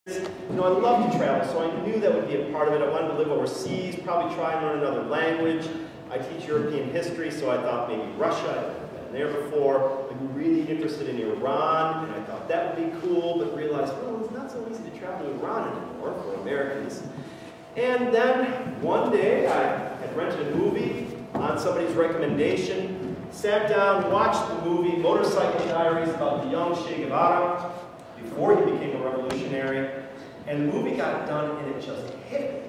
You know, I love to travel, so I knew that would be a part of it. I wanted to live overseas, probably try and learn another language. I teach European history, so I thought maybe Russia. I've been there before. I'm really interested in Iran, and I thought that would be cool, but realized, well, it's not so easy to travel to Iran anymore for Americans. And then one day, I had rented a movie on somebody's recommendation, sat down, watched the movie Motorcycle Diaries about the young Che Guevara before he became a revolutionary, and the movie got done and it just hit me.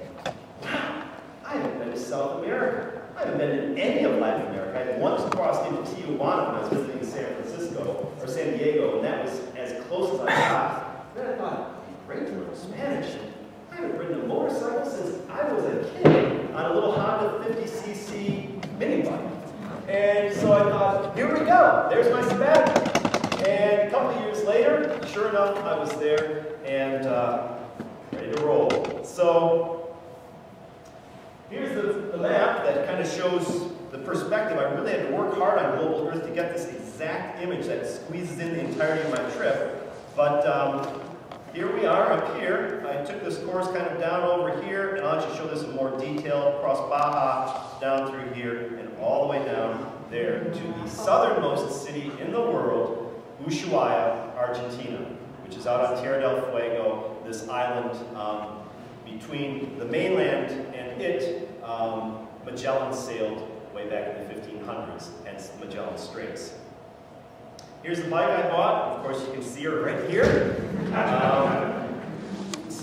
Wow, I haven't been to South America. I haven't been to any of Latin America. I had once crossed into Tijuana when I was visiting San Francisco, or San Diego, and that was as close as I got. Then I thought, it'd be great to learn Spanish. I haven't ridden a motorcycle since I was a kid on a little Honda 50cc mini bike. And so I thought, here we go, there's my sabbatical. And a couple of years later, sure enough, I was there and ready to roll. So here's the map that kind of shows the perspective. I really had to work hard on Global Earth to get this exact image that squeezes in the entirety of my trip. But here we are up here. I took this course kind of down over here, and I'll just show this in more detail, across Baja, down through here, and all the way down there to the southernmost city in the world, Ushuaia, Argentina, which is out on Tierra del Fuego, this island between the mainland and it. Magellan sailed way back in the 1500s, hence the Magellan Straits. Here's the bike I bought. Of course, you can see her right here. It's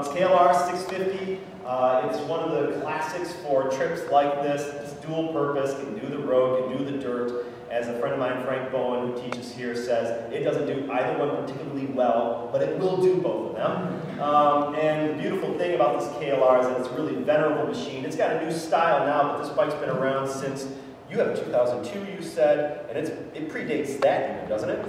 KLR 650. It's one of the classics for trips like this. It's dual purpose, can do the road, can do the dirt. As a friend of mine, Frank Bowen, who teaches here, says, it doesn't do either one particularly well, but it will do both of them. And the beautiful thing about this KLR is that it's a really venerable machine. It's got a new style now, but this bike's been around since, you have 2002, you said, and it predates that even, doesn't it?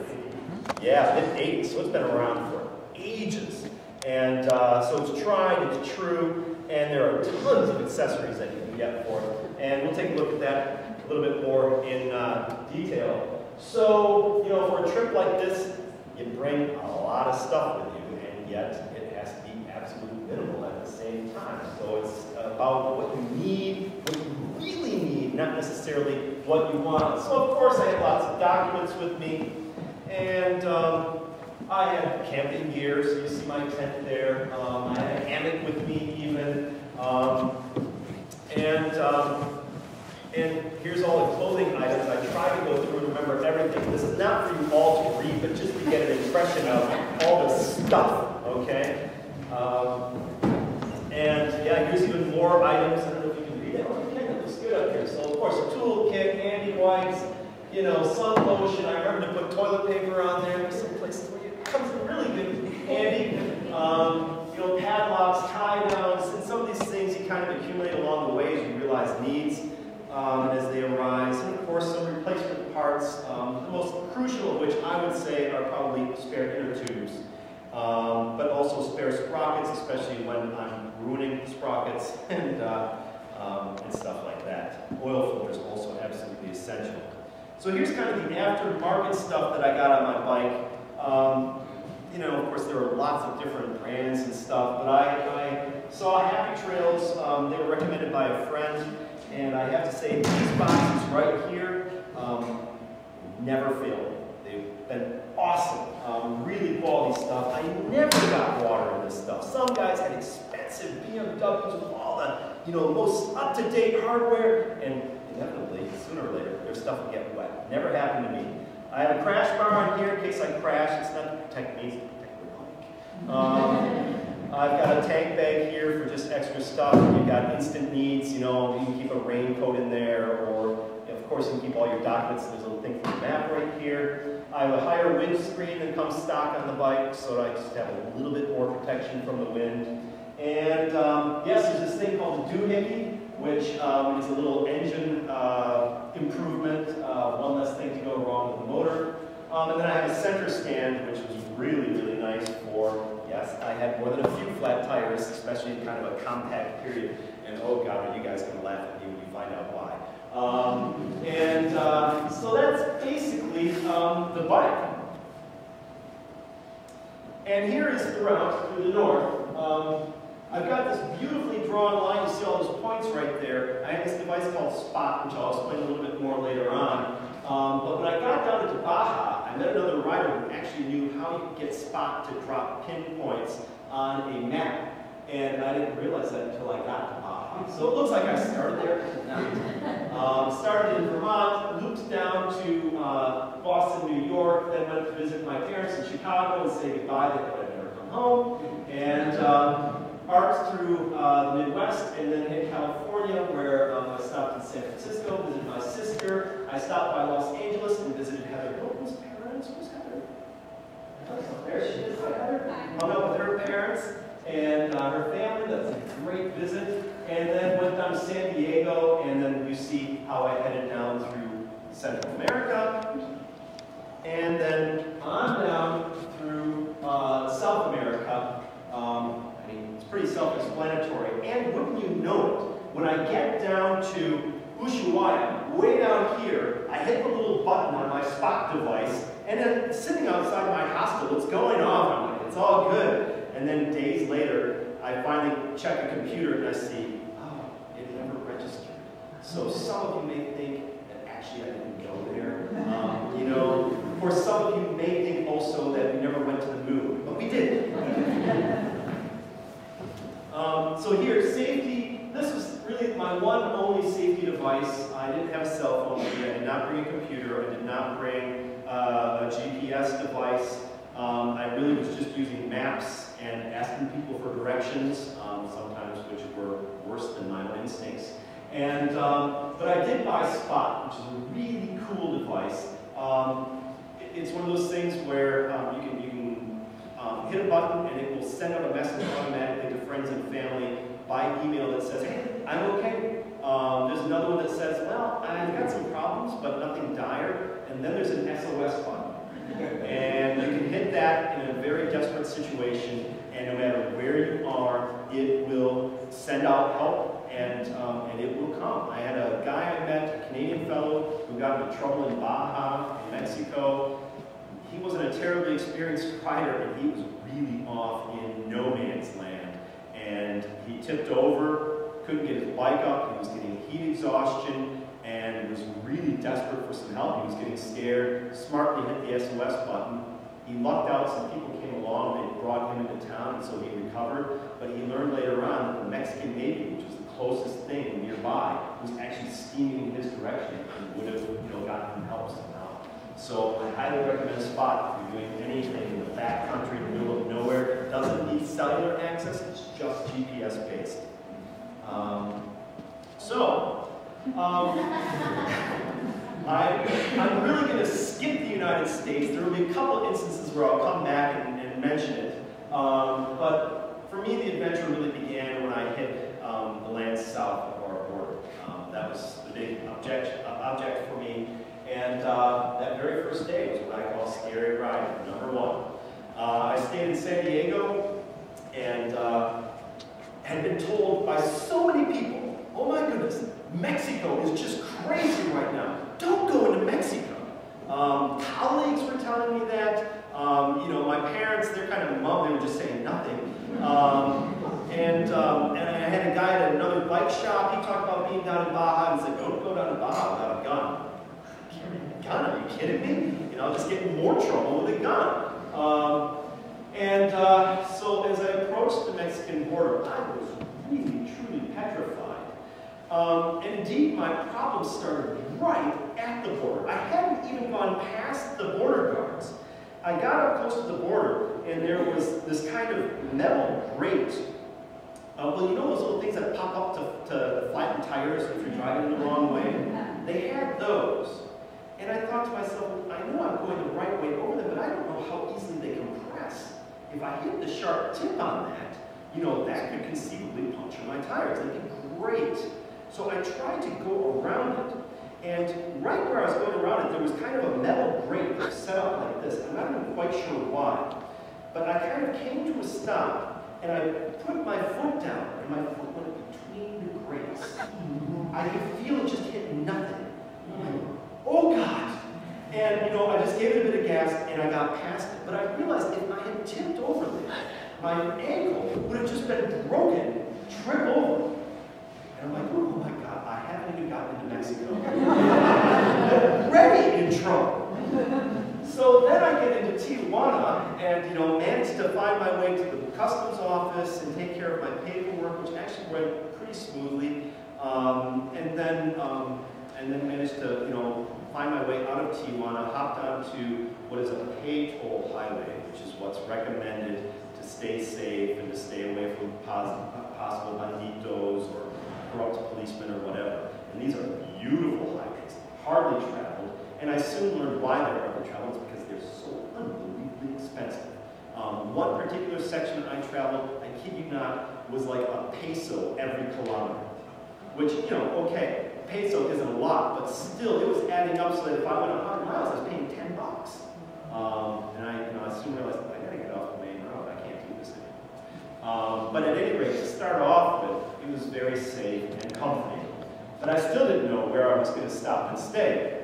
Yeah, mid-80s, so it's been around for ages. And so it's tried, it's true, and there are tons of accessories that you can get for it. And we'll take a look at that a little bit more in detail. So, you know, for a trip like this, you bring a lot of stuff with you, and yet it has to be absolutely minimal at the same time. So it's about what you need, what you really need, not necessarily what you want. So of course I had lots of documents with me, and I had camping gear, so you see my tent there. I had a hammock with me even, and here's all the clothing items. I tried to go through and remember everything. This is not for you all to read, but just to get an impression of all the stuff, okay? And yeah, here's even more items. I don't know if you can read it. Oh, okay, it looks good up here. So of course, a toolkit, handy wipes, you know, sun lotion. I remember to put toilet paper on there. There's some places where it comes in really good, handy. You know, padlocks, tie downs, and some of these things you kind of accumulate along the way as you realize needs. As they arise, and of course some replacement parts, the most crucial of which I would say are probably spare inner tubes, but also spare sprockets, especially when I'm ruining sprockets and stuff like that. Oil filters also absolutely essential. So here's kind of the aftermarket stuff that I got on my bike. You know, of course there are lots of different brands and stuff, but I saw Happy Trails. They were recommended by a friend. And I have to say, these boxes right here never failed. They've been awesome, really quality stuff. I never got water in this stuff. Some guys had expensive BMWs with all the, you know, most up-to-date hardware, and inevitably, sooner or later, their stuff would get wet. Never happened to me. I have a crash bar on here in case I crash. It's not to protect me, it's to protect the bike. I've got a tank bag here for just extra stuff. You've got instant needs, you know, you can keep a raincoat in there, or of course you can keep all your documents. There's a little thing for the map right here. I have a higher windscreen than comes stock on the bike, so I just have a little bit more protection from the wind. And yes, there's this thing called the doohickey, which is a little engine improvement, one less thing to go wrong with the motor. And then I have a center stand, which was really, really nice for, yes, I had more than a few flat tires, especially in kind of a compact period. And oh God, are you guys going to laugh at me when you find out why. So that's basically the bike. And here is the route through the north. I've got this beautifully drawn line. You see all those points right there. I have this device called Spot, which I'll explain a little bit more later on. But when I got down to Baja, I met another rider who actually knew how you could get Spot to drop pinpoints on a map. And I didn't realize that until I got to Baja. So it looks like I started there. Started in Vermont, looped down to Boston, New York, then went to visit my parents in Chicago and say goodbye. They thought I'd never come home. And arced through the Midwest and then hit California, where I stopped in San Francisco, visited my sister. I stopped by Los Angeles and visited Heather Hilton's parents. Who's Heather? Oh, there she is. Hi, Heather. Hung out with her parents and her family. That's a great visit. And then went down to San Diego, and then you see how I headed down through Central America. And then on down through South America. It's pretty self-explanatory. And wouldn't you know it, when I get down to Ushuaia, way down here, I hit the little button on my Spot device, and then sitting outside my hostel, it's going off. I'm like, it's all good. And then days later, I finally check a computer and I see, oh, it never registered. So some of you may think that actually I didn't go there. You know, or some of you may think also that we never went to the moon, but we did. So here, safety. This was really my one only safety device. I didn't have a cell phone with me. I did not bring a computer. I did not bring a GPS device. I really was just using maps and asking people for directions, sometimes which were worse than my own instincts. And but I did buy Spot, which is a really cool device. It's one of those things where you can hit a button and it will send out a message automatically to friends and family by email that says, hey, I'm okay. There's another one that says, well, I've got some problems, but nothing dire. And then there's an SOS button. And you can hit that in a very desperate situation, and no matter where you are, it will send out help, and it will come. I had a guy I met, a Canadian fellow, who got into trouble in Baja, in Mexico. He wasn't a terribly experienced rider, and he was really off in no man's land. And he tipped over, couldn't get his bike up, he was getting heat exhaustion, and was really desperate for some help. He was getting scared, smartly hit the SOS button. He lucked out, some people came along, and they brought him into town, and so he recovered. But he learned later on that the Mexican Navy, which was the closest thing nearby, was actually steaming in his direction and would have gotten him help somehow. So I highly recommend Spot if you're doing anything in the back country, in the middle of nowhere. It doesn't need cellular access, it's just GPS based. I'm really going to skip the United States. There will be a couple instances where I'll come back and mention it. But for me, the adventure really began when I hit the land south of our border. That was the big object for me. And that very first day was what I call scary ride, #1. I stayed in San Diego and had been told by so many people, oh my goodness, Mexico is just crazy right now. Don't go into Mexico. Colleagues were telling me that. My parents, they're kind of mum, they were just saying nothing. And I had a guy at another bike shop, he talked about being down in Baja, and said, don't go down to Baja without a gun. Gun, are you kidding me? I'll just get in more trouble with a gun. So as I approached the Mexican border, I was really, truly petrified. And indeed, my problem started right at the border. I hadn't even gone past the border guards. I got up close to the border, and there was this kind of metal grate. Well, you know those little things that pop up to flatten tires if you're driving the wrong way? They had those. And I thought to myself, I know I'm going the right way over them, but I don't know how easily they compress. If I hit the sharp tip on that, that could conceivably puncture my tires. That'd be great. So I tried to go around it, and right where I was going around it, there was kind of a metal grate set up like this. I'm not even quite sure why. But I kind of came to a stop, and I put my foot down, and my foot went between the grates. I could feel it just hit nothing. Oh God! And, you know, I just gave it a bit of gas, and I got past it. But I realized if I had tipped over there, my ankle would have just been broken, tripped over. And I'm like, oh my God, I haven't even gotten into Mexico. I'm already in trouble. So then I get into Tijuana and, you know, managed to find my way to the customs office and take care of my paperwork, which actually went pretty smoothly. And then managed to, you know, find my way out of Tijuana, hopped onto what is a paved toll highway, which is what's recommended to stay safe and to stay away from possible banditos or corrupt policemen or whatever. And these are beautiful highways, hardly traveled. And I soon learned why they're hardly traveled. It's because they're so unbelievably expensive. One particular section I traveled, I kid you not, was like a peso every kilometer. Which, you know, okay, peso isn't a lot, but still it was adding up so that if I went 100 miles, I was paying $10. And I soon realized I gotta get off the main road. I can't do this anymore. But at any rate, to start off with, it was very safe and comforting. But I still didn't know where I was going to stop and stay.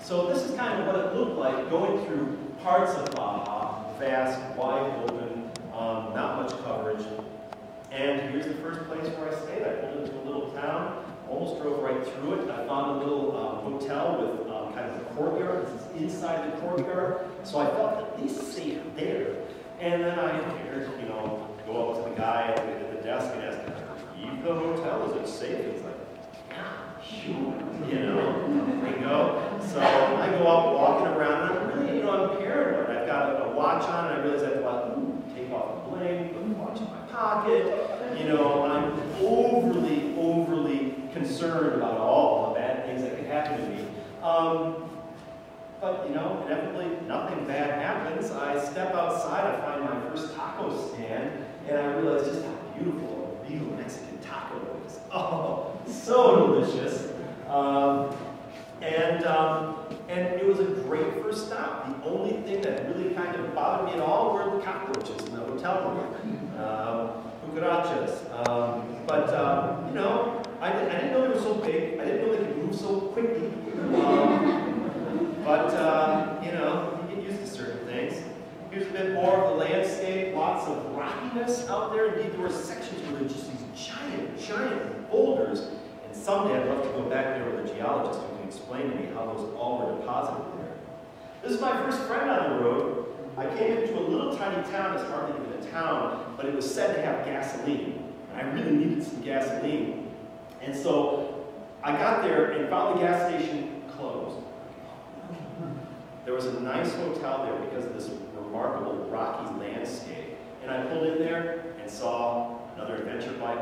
So this is kind of what it looked like going through parts of Baja, vast, wide open, not much coverage. And here's the first place where I stayed. I pulled into a little town, almost drove right through it. I found a little hotel with kind of a courtyard. This is inside the courtyard, so I felt at least safe there. And then I figured, you know, go up to the guy at the desk and ask him, "Leave the hotel? Is it safe?" He's like, "Yeah, sure." You know, there you go. So I go out walking around, and I'm really, you know, I'm paranoid. I've got a watch on, and I realize I have to take off the bling, put the watch in my pocket. You know, I'm overly concerned about all the bad things that could happen to me. But, you know, inevitably, nothing bad happens. I step outside, I find my first taco stand, and I realize just how beautiful a real Mexican taco is. Oh, so delicious. And it was a great first stop. The only thing that really kind of bothered me at all were the cockroaches in the hotel room. Cucarachas. You know, I didn't know they were so big. I didn't know they could move so quickly. You know, you get used to certain things. Here's a bit more of the landscape. Lots of rockiness out there. Indeed, there were sections where there were just these giant boulders. And someday I'd love to go back there with a geologist who can explain to me how those all were deposited there. This is my first friend on the road. I came into a little tiny town. It's hardly even a town, but it was said to have gasoline. And I really needed some gasoline. And so I got there and found the gas station closed. There was a nice hotel there because of this remarkable rocky landscape. And I pulled in there and saw another adventure bike,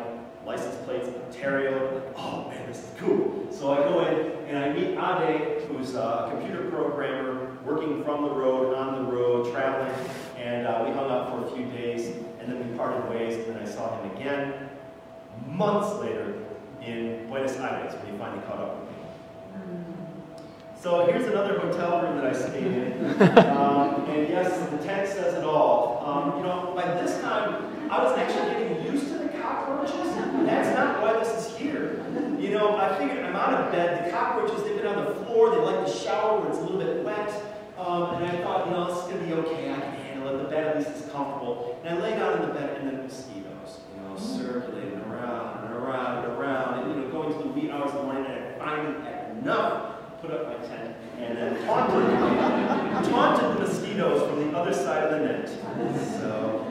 license plates, Ontario. Oh man, this is cool. So I go in and I meet Ade, who's a computer programmer, working from the road, on the road, traveling. And we hung out for a few days, and then we parted ways, and then I saw him again months later in Buenos Aires when he finally caught up with me. So here's another hotel room that I stayed in. And yes, the tent says it all. You know, by this time, I was actually getting used to the cockroaches. That's not why this is here. You know, I figured I'm out of bed. The cockroaches, they've been on the floor. They like to shower when it's a little bit wet. And I thought, you know, this is going to be okay. I can handle it. The bed at least is comfortable. And I lay down in the bed, and then mosquitoes, you know, circulating around and around and around. And, you know, going to the wee hours of the morning, and I finally had enough. Put up my tent, and then taunted the mosquitoes from the other side of the net. So,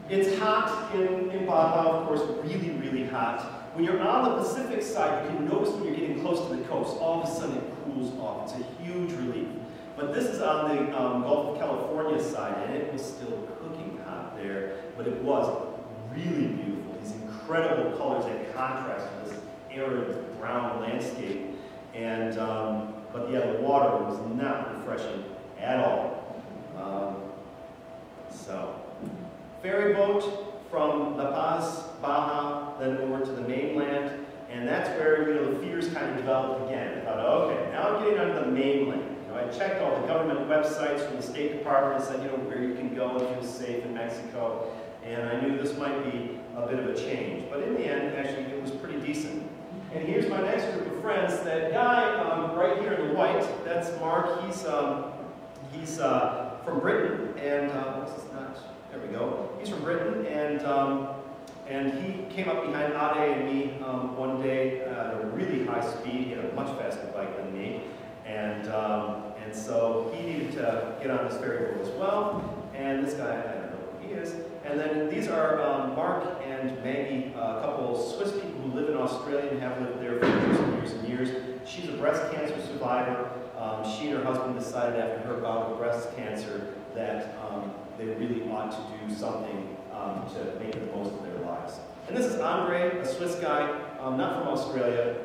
it's hot in Baja, of course, really hot. When you're on the Pacific side, you can notice when you're getting close to the coast, all of a sudden it cools off. It's a huge relief. But this is on the Gulf of California side, and it was still cooking hot there, but it was really beautiful. These incredible colors that contrast with this arid brown landscape. And, but yeah, the water was not refreshing at all. So, ferry boat from La Paz, Baja, then over to the mainland, and that's where, you know, the fears kind of developed again. I thought, okay, now I'm getting onto the mainland. You know, I checked all the government websites from the State Department and said, you know, where you can go and feel safe in Mexico, and I knew this might be a bit of a change. But in the end, actually, it was pretty decent. And here's my next group of friends. That guy right here in the white, that's Mark. He's from Britain, and there we go. He's from Britain, and he came up behind Ade and me one day at a really high speed. He had a much faster bike than me, and so he needed to get on this ferry boat as well. And this guy, I don't know who he is. And then these are Mark and Maggie, a couple of Swiss people who live in Australia and have lived there for years and years and years. She's a breast cancer survivor. She and her husband decided after her bout of breast cancer that they really ought to do something to make the most of their lives. And this is Andre, a Swiss guy, not from Australia,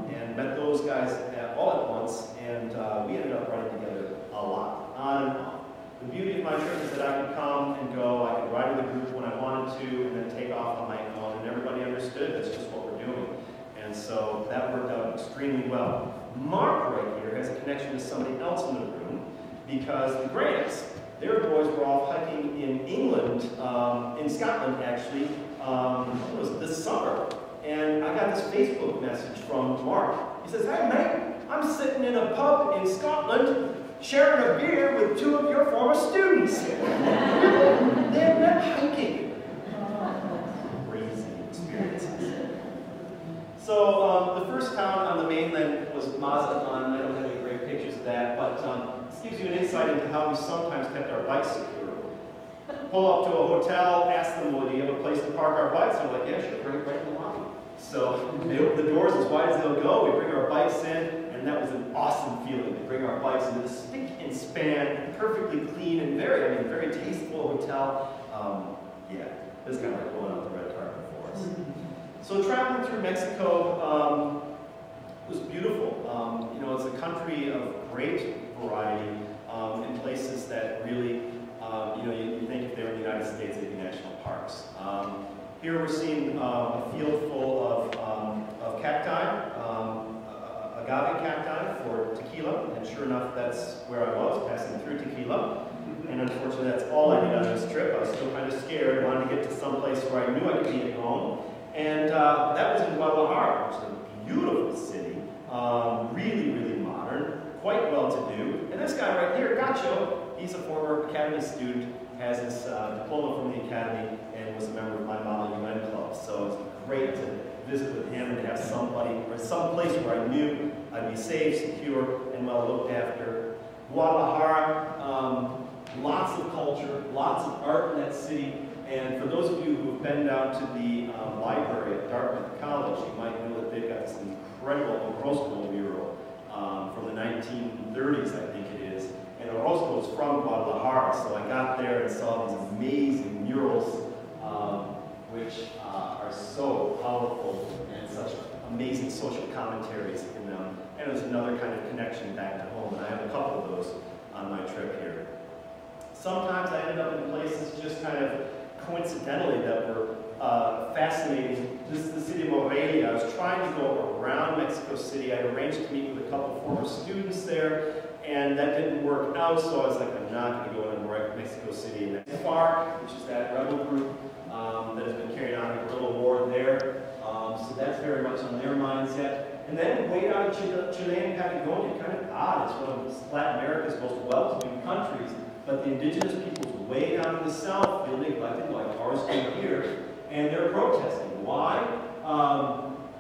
and met those guys all at once, and we ended up running together a lot, on and on. The beauty of my trip is that I could come and go, I could ride with a group when I wanted to, and then take off on my own, and everybody understood that's just what we're doing. And so that worked out extremely well. Mark right here has a connection to somebody else in the room, because the Grants, their boys were off hiking in England, in Scotland actually, it was this summer. And I got this Facebook message from Mark. He says, "Hey mate, I'm sitting in a pub in Scotland sharing a beer with two of your former students." They're not hiking. Crazy experiences. So the first town on the mainland was Mazatlan. I don't have any great pictures of that, but this gives you an insight into how we sometimes kept our bikes secure. Pull up to a hotel, ask them, "Well, do you have a place to park our bikes?" And they're like, "Yeah, sure, bring it right in the lobby." So they open the doors as wide as they'll go. We bring our bikes in, and that was an awesome feeling to bring our bikes into the spick and span, perfectly clean and very tasteful hotel. Yeah, this is kind of like going out the red carpet for us. So traveling through Mexico was beautiful. You know, it's a country of great variety in places that really, you know, you think if they were in the United States, they'd be national parks. Here we're seeing a field full of cacti, agave cacti for tequila, and sure enough, that's where I was, passing through tequila. And unfortunately, that's all I did on this trip. I was still kind of scared, wanted to get to some place where I knew I could be at home. And that was in Guadalajara, which is a beautiful city, really modern, quite well-to-do. And this guy right here, Gacho, he's a former academy student, has his diploma from the academy, and was a member of my Mama UN club. So it's great to visit with him and have somebody, or some place where I knew I'd be safe, secure, and well looked after. Guadalajara, lots of culture, lots of art in that city. And for those of you who have been down to the library at Dartmouth College, you might know that they've got this incredible Orozco mural from the 1930s, I think it is. And Orozco is from Guadalajara, so I got there and saw these amazing murals, which are so powerful and such amazing social commentaries in them. And there's another kind of connection back to home, and I have a couple of those on my trip here. Sometimes I ended up in places just kind of coincidentally that were fascinating. This is the city of Morelia. I was trying to go around Mexico City. I arranged to meet with a couple of former students there, and that didn't work out, so I was like, I'm not going to go into Mexico City. And then FARC, which is that rebel group that has been carrying on a guerrilla war there, so that's very much on their minds yet. And then way out of Chilean Patagonia, kind of odd. It's one of Latin America's most well-to-do countries. But the indigenous peoples way down in the south feel neglected like ours do here, and they're protesting. Why?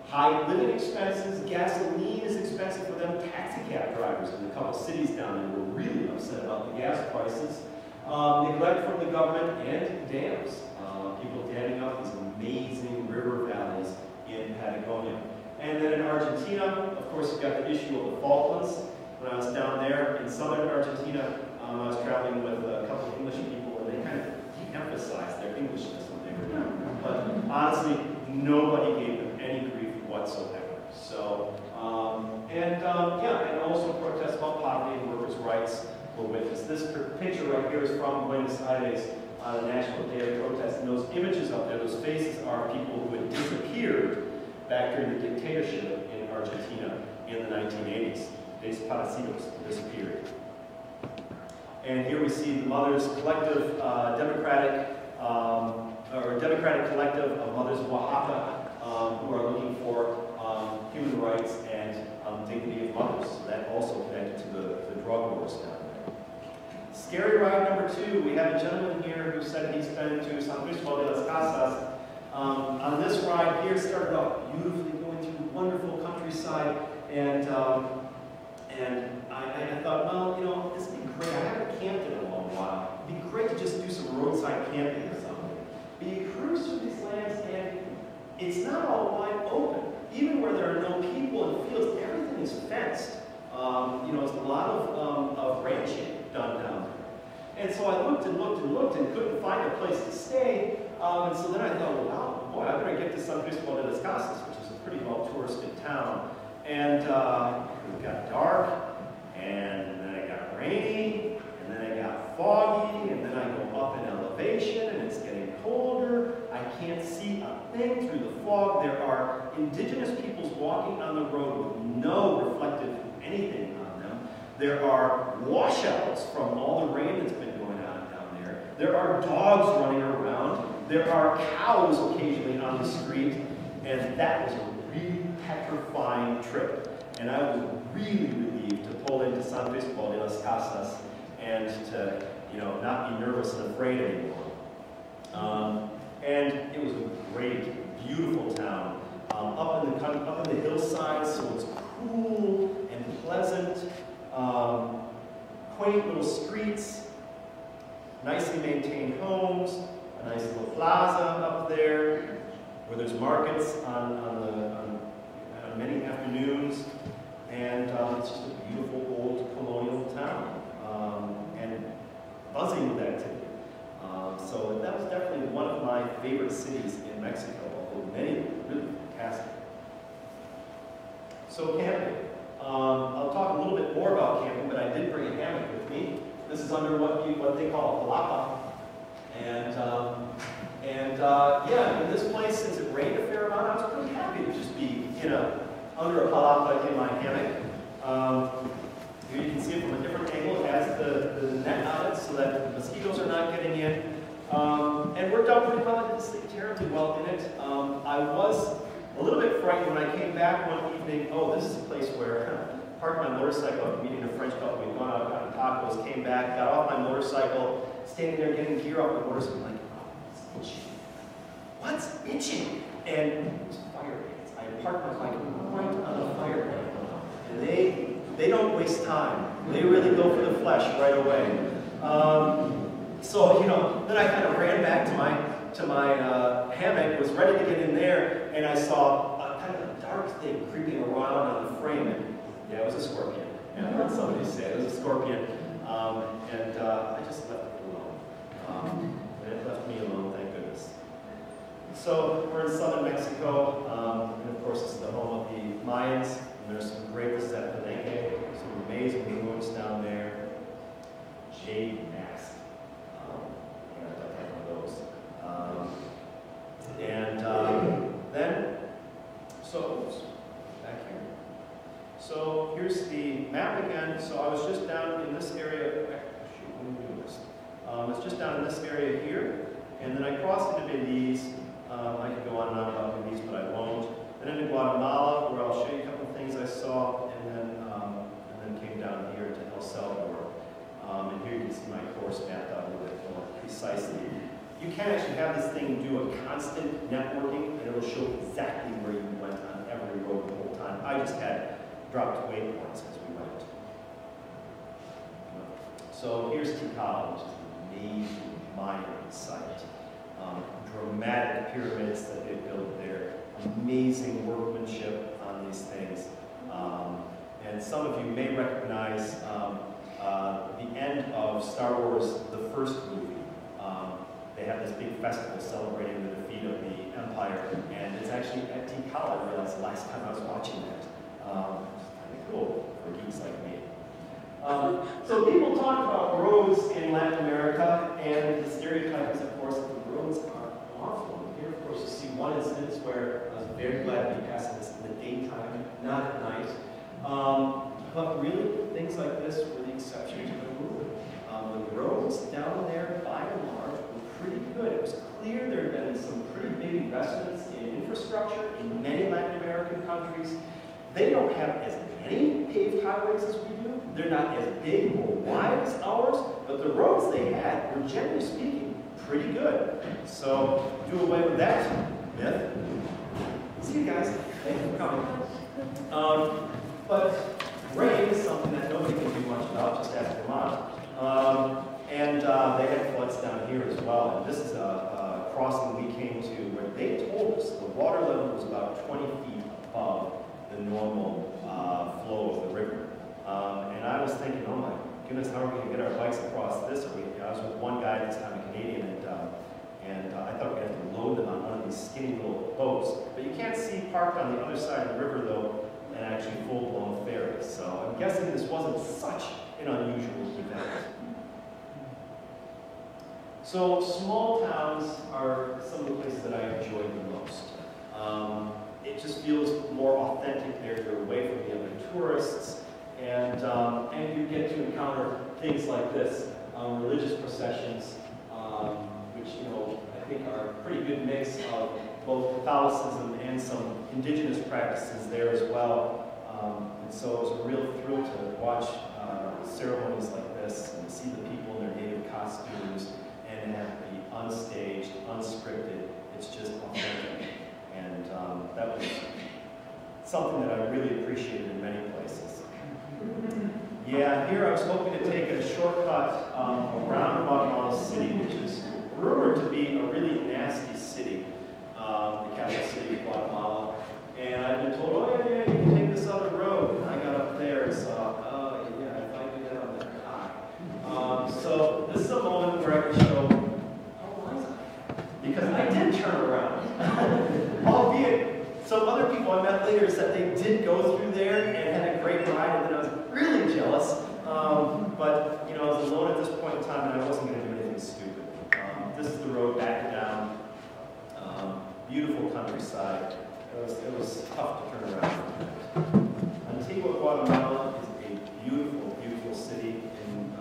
High living expenses, gasoline is expensive for them. Taxi cab drivers in a couple cities down there were really upset about the gas prices. Neglect from the government and dams. People damming up these amazing river valleys in Patagonia. And then in Argentina, of course, you've got the issue of the Falklands. When I was down there in southern Argentina, I was traveling with a couple of English people, and they kind of de-emphasized their Englishness when they were down. But honestly, nobody gave them any grief whatsoever. So, yeah, and also protests about poverty and workers' rights were witnessed. This picture right here is from Buenos Aires on a National Day of Protest, and those images up there, those faces are people who had disappeared back during the dictatorship in Argentina in the 1980s. Desaparecidos, disappeared. And here we see the Mothers Collective, Democratic Collective of Mothers of Oaxaca, who are looking for human rights and dignity of others. So that also connected to the drug wars down there. Scary ride number 2, we have a gentleman here who said he's been to San Cristobal de las Casas. On this ride here, started off beautifully, going through wonderful countryside, and I thought, well, you know, this would be great. I haven't camped in a long while. It'd be great to just do some roadside camping or something. But you cruise through these lands, and it's not all wide open. Even where there are no people and fields, everything is fenced. You know, there's a lot of ranching done down there. And so I looked and looked and looked and couldn't find a place to stay. And so then I thought, well, wow, boy, I better get to San Cristobal de las Casas, which is a pretty well-touristed town. And it got dark, and then it got rainy, and then it got foggy, and then I go up in elevation, and it's getting colder. I can't see a thing through the fog. There are indigenous peoples walking on the road with no reflective anything on them. There are washouts from all the rain that's been going on down there. There are dogs running around. There are cows occasionally on the street, and that was a really petrifying trip. And I was really relieved to pull into San Cristobal de las Casas and to, you know, not be nervous and afraid anymore. And it was a great, beautiful town. Up in the hillsides, so it's cool and pleasant. Quaint little streets, nicely maintained homes, a nice little plaza up there, where there's markets on many afternoons, and it's just a beautiful old colonial town, and buzzing with activity. So that was definitely one of my favorite cities in Mexico, although many really fantastic. So camping. I'll talk a little bit more about camping, but I did bring a hammock with me. This is under what they call a palapa. Yeah, in this place, since it rained a fair amount, I was pretty happy to just be, you know, under a palapa in my hammock. Here you can see it from a different angle. It has the net on it so that the mosquitoes are not getting in. And worked out pretty well. I didn't sleep terribly well in it. I was a little bit frightened when I came back one evening. Oh, this is a place where I parked my motorcycle after meeting a French couple. We'd gone out, gotten tacos, came back, got off my motorcycle, standing there getting gear off my motorcycle, like, oh, it's itching. What's itching? And it was fire ants. I parked my bike right on a fire ant. And they don't waste time. They really go for the flesh right away. So, you know, then I kind of ran back to my hammock, was ready to get in there, and I saw a kind of a dark thing creeping around on the frame. And yeah, it was a scorpion. Yeah, I heard somebody say it was a scorpion. I just left it alone. And it left me alone, thank goodness. So we're in southern Mexico, and of course it's the home of the Mayans. And there's some great some amazing ruins down there. Jade mask. I've had one of those. Then, so, back here. So here's the map again. So I was just down in this area. Shoot, let me do this. It's just down in this area here. And then I crossed into Belize. I could go on and on about Belize, but I won't. Then into Guatemala, where I'll show you a couple of things I saw, and then came down here to El Salvador. And here you can see my course mapped out a little bit more precisely. You can actually have this thing do a constant networking, and it'll show exactly where you went on every road the whole time. I just had dropped waypoints as we went. So here's Tikal, which is an amazing Mayan site. Dramatic pyramids that they built there. Amazing workmanship on these things. And some of you may recognize the end of Star Wars, the first movie. They have this big festival celebrating the defeat of the Empire, and it's actually at Tikal. I realized the last time I was watching that. It's kind of cool for geeks like me. So people talk about roads in Latin America, and the stereotype is, of course, that the roads are awful. Here, of course, you see one instance where I was very glad to be passing this in the daytime, not at night. But really, things like this were the exception to the rule. The roads down there, by and large, were pretty good. It was clear there had been some pretty big investments in infrastructure in many Latin American countries, They don't have as many paved highways as we do. They're not as big or wide as ours, but the roads they had were, generally speaking, pretty good. So do away with that myth. See you guys. Thank you for coming. But rain is something that nobody can do much about, just ask Vermont. And they had floods down here as well. And this is a crossing we came to where they told us the water level was about 20 feet above the normal flow of the river. And I was thinking, oh my goodness, how are we going to get our bikes across this? I was with one guy, this time a Canadian, and I thought we had to load them on one of these skinny little boats. But you can't see parked on the other side of the river, though, and actually full-blown ferries. So I'm guessing this wasn't such an unusual event. So small towns are some of the places that I enjoy the most. It just feels more authentic there. You're away from the other tourists, and you get to encounter things like this, religious processions, which I think are a pretty good mix of both Catholicism and some indigenous practices there as well. And so it was a real thrill to watch ceremonies like this and see the people in their native costumes and have it be unstaged, unscripted. It's just authentic. And that was something that I really appreciated in many places. Yeah, here I was hoping to take a shortcut around Guatemala City, which is rumored to be a really nasty city, the capital city of Guatemala. And I've been told, oh yeah, you can take this other road. And I got up there and saw, oh yeah, if I do that, I'm going to die. So this is a moment where I can show, oh, was I? Because I did turn around. Albeit, some other people I met later said they did go through there and had a great ride, and then I was really jealous. But I was alone at this point in time, and I wasn't going to do anything stupid. This is the road back down. Beautiful countryside. It was tough to turn around. Antigua, Guatemala is a beautiful, beautiful city in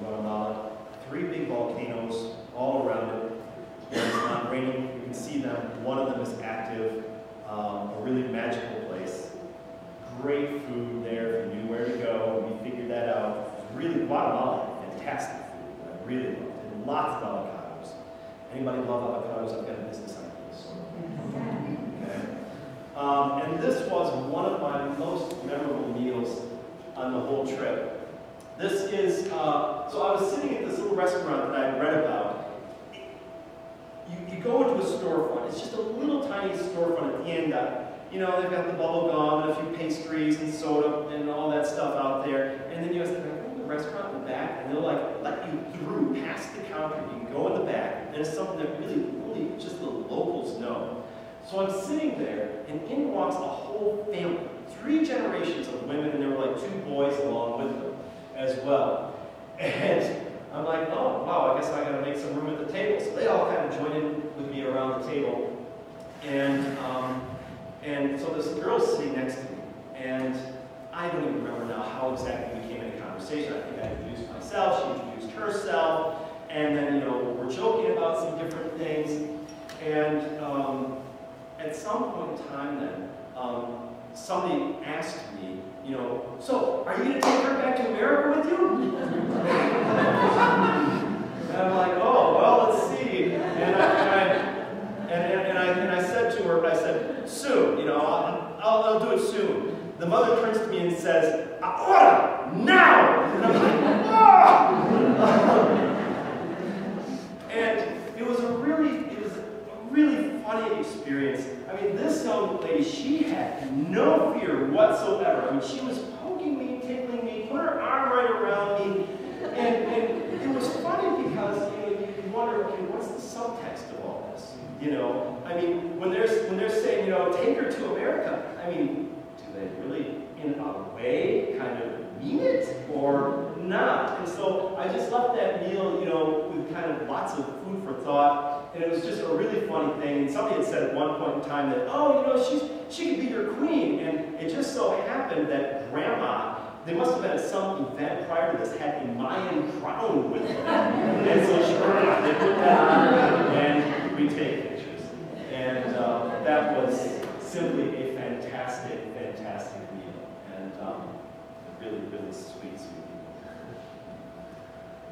Guatemala. 3 big volcanoes all around it. When it's not raining, you can see them. One of them is active. A really magical place. Great food there if you knew where to go. We figured that out. Really, Guatemala, fantastic food. I really loved it. And lots of avocados. Anybody love avocados? I've got a business idea. Okay. And this was one of my most memorable meals on the whole trip. This is, so I was sitting at this little restaurant that I read about. You go into a storefront. It's just a little tiny storefront at the end. They've got the bubble gum and a few pastries and soda and all that stuff out there. And then you have to go to the restaurant in the back, and they'll let you through past the counter. You can go in the back, and it's something that really just the locals know. So I'm sitting there, and in walks a whole family, 3 generations of women, and there were like 2 boys along with them as well. And I'm like, oh, wow, I guess I got to make some room at the table. So they all kind of joined in with me around the table. And so this girl's sitting next to me. And I don't even remember now how exactly we came into conversation. I think I introduced myself, she introduced herself. And then, we're joking about some different things. And at some point in time then, somebody asked me, so, are you going to take her back to America with you? And I'm like, oh, well, let's see. And I said to her, I said, soon, I'll do it soon. The mother turns to me and says, ahora, now! And I'm like, ah! And it was a really funny experience. I mean, this young lady, she had no fear whatsoever. I mean, she was poking me, tickling me, put her arm right around me. And it was funny because, you wonder, okay, what's the subtext of all this? I mean, when they're saying, take her to America, I mean, do they really, in a way, kind of mean it or not? And so I just left that meal, with kind of lots of food for thought. And it was just a really funny thing. And somebody had said at one point in time that, oh, she could be your queen. And it just so happened that Grandma, they must have been at some event prior to this, had a Mayan crown with them. And so sure enough, they put that on and we take pictures. And that was simply a fantastic, fantastic meal. really, really sweet, sweet people.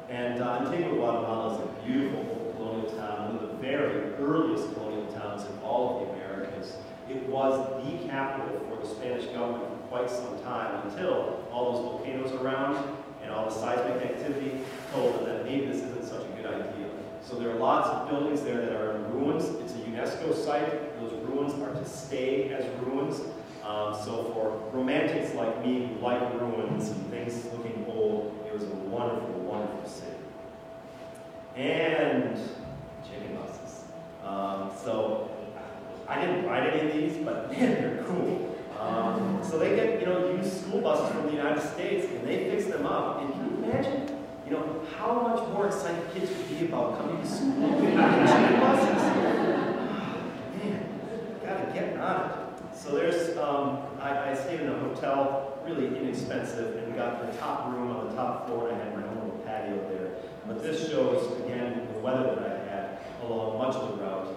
And Antigua, Guatemala is a beautiful old colonial town, one of the very earliest colonial towns in all of the Americas. It was the capital for the Spanish government for quite some time until all those volcanoes around and all the seismic activity told them that maybe this isn't such a good idea. So there are lots of buildings there that are in ruins. It's a UNESCO site. Those ruins are to stay as ruins. So for romantics like me who like ruins and things looking old, it was a wonderful, wonderful city. And chicken buses. So I didn't ride any of these, but man, they're cool. So they get, used school buses from the United States, and they fix them up. And can you imagine, how much more excited kids would be about coming to school with chicken buses? Man, gotta get on it. So there's, I stayed in a hotel, really inexpensive, and got the top room on the top floor, and I had my own little patio there. But this shows, again, the weather that I had along much of the route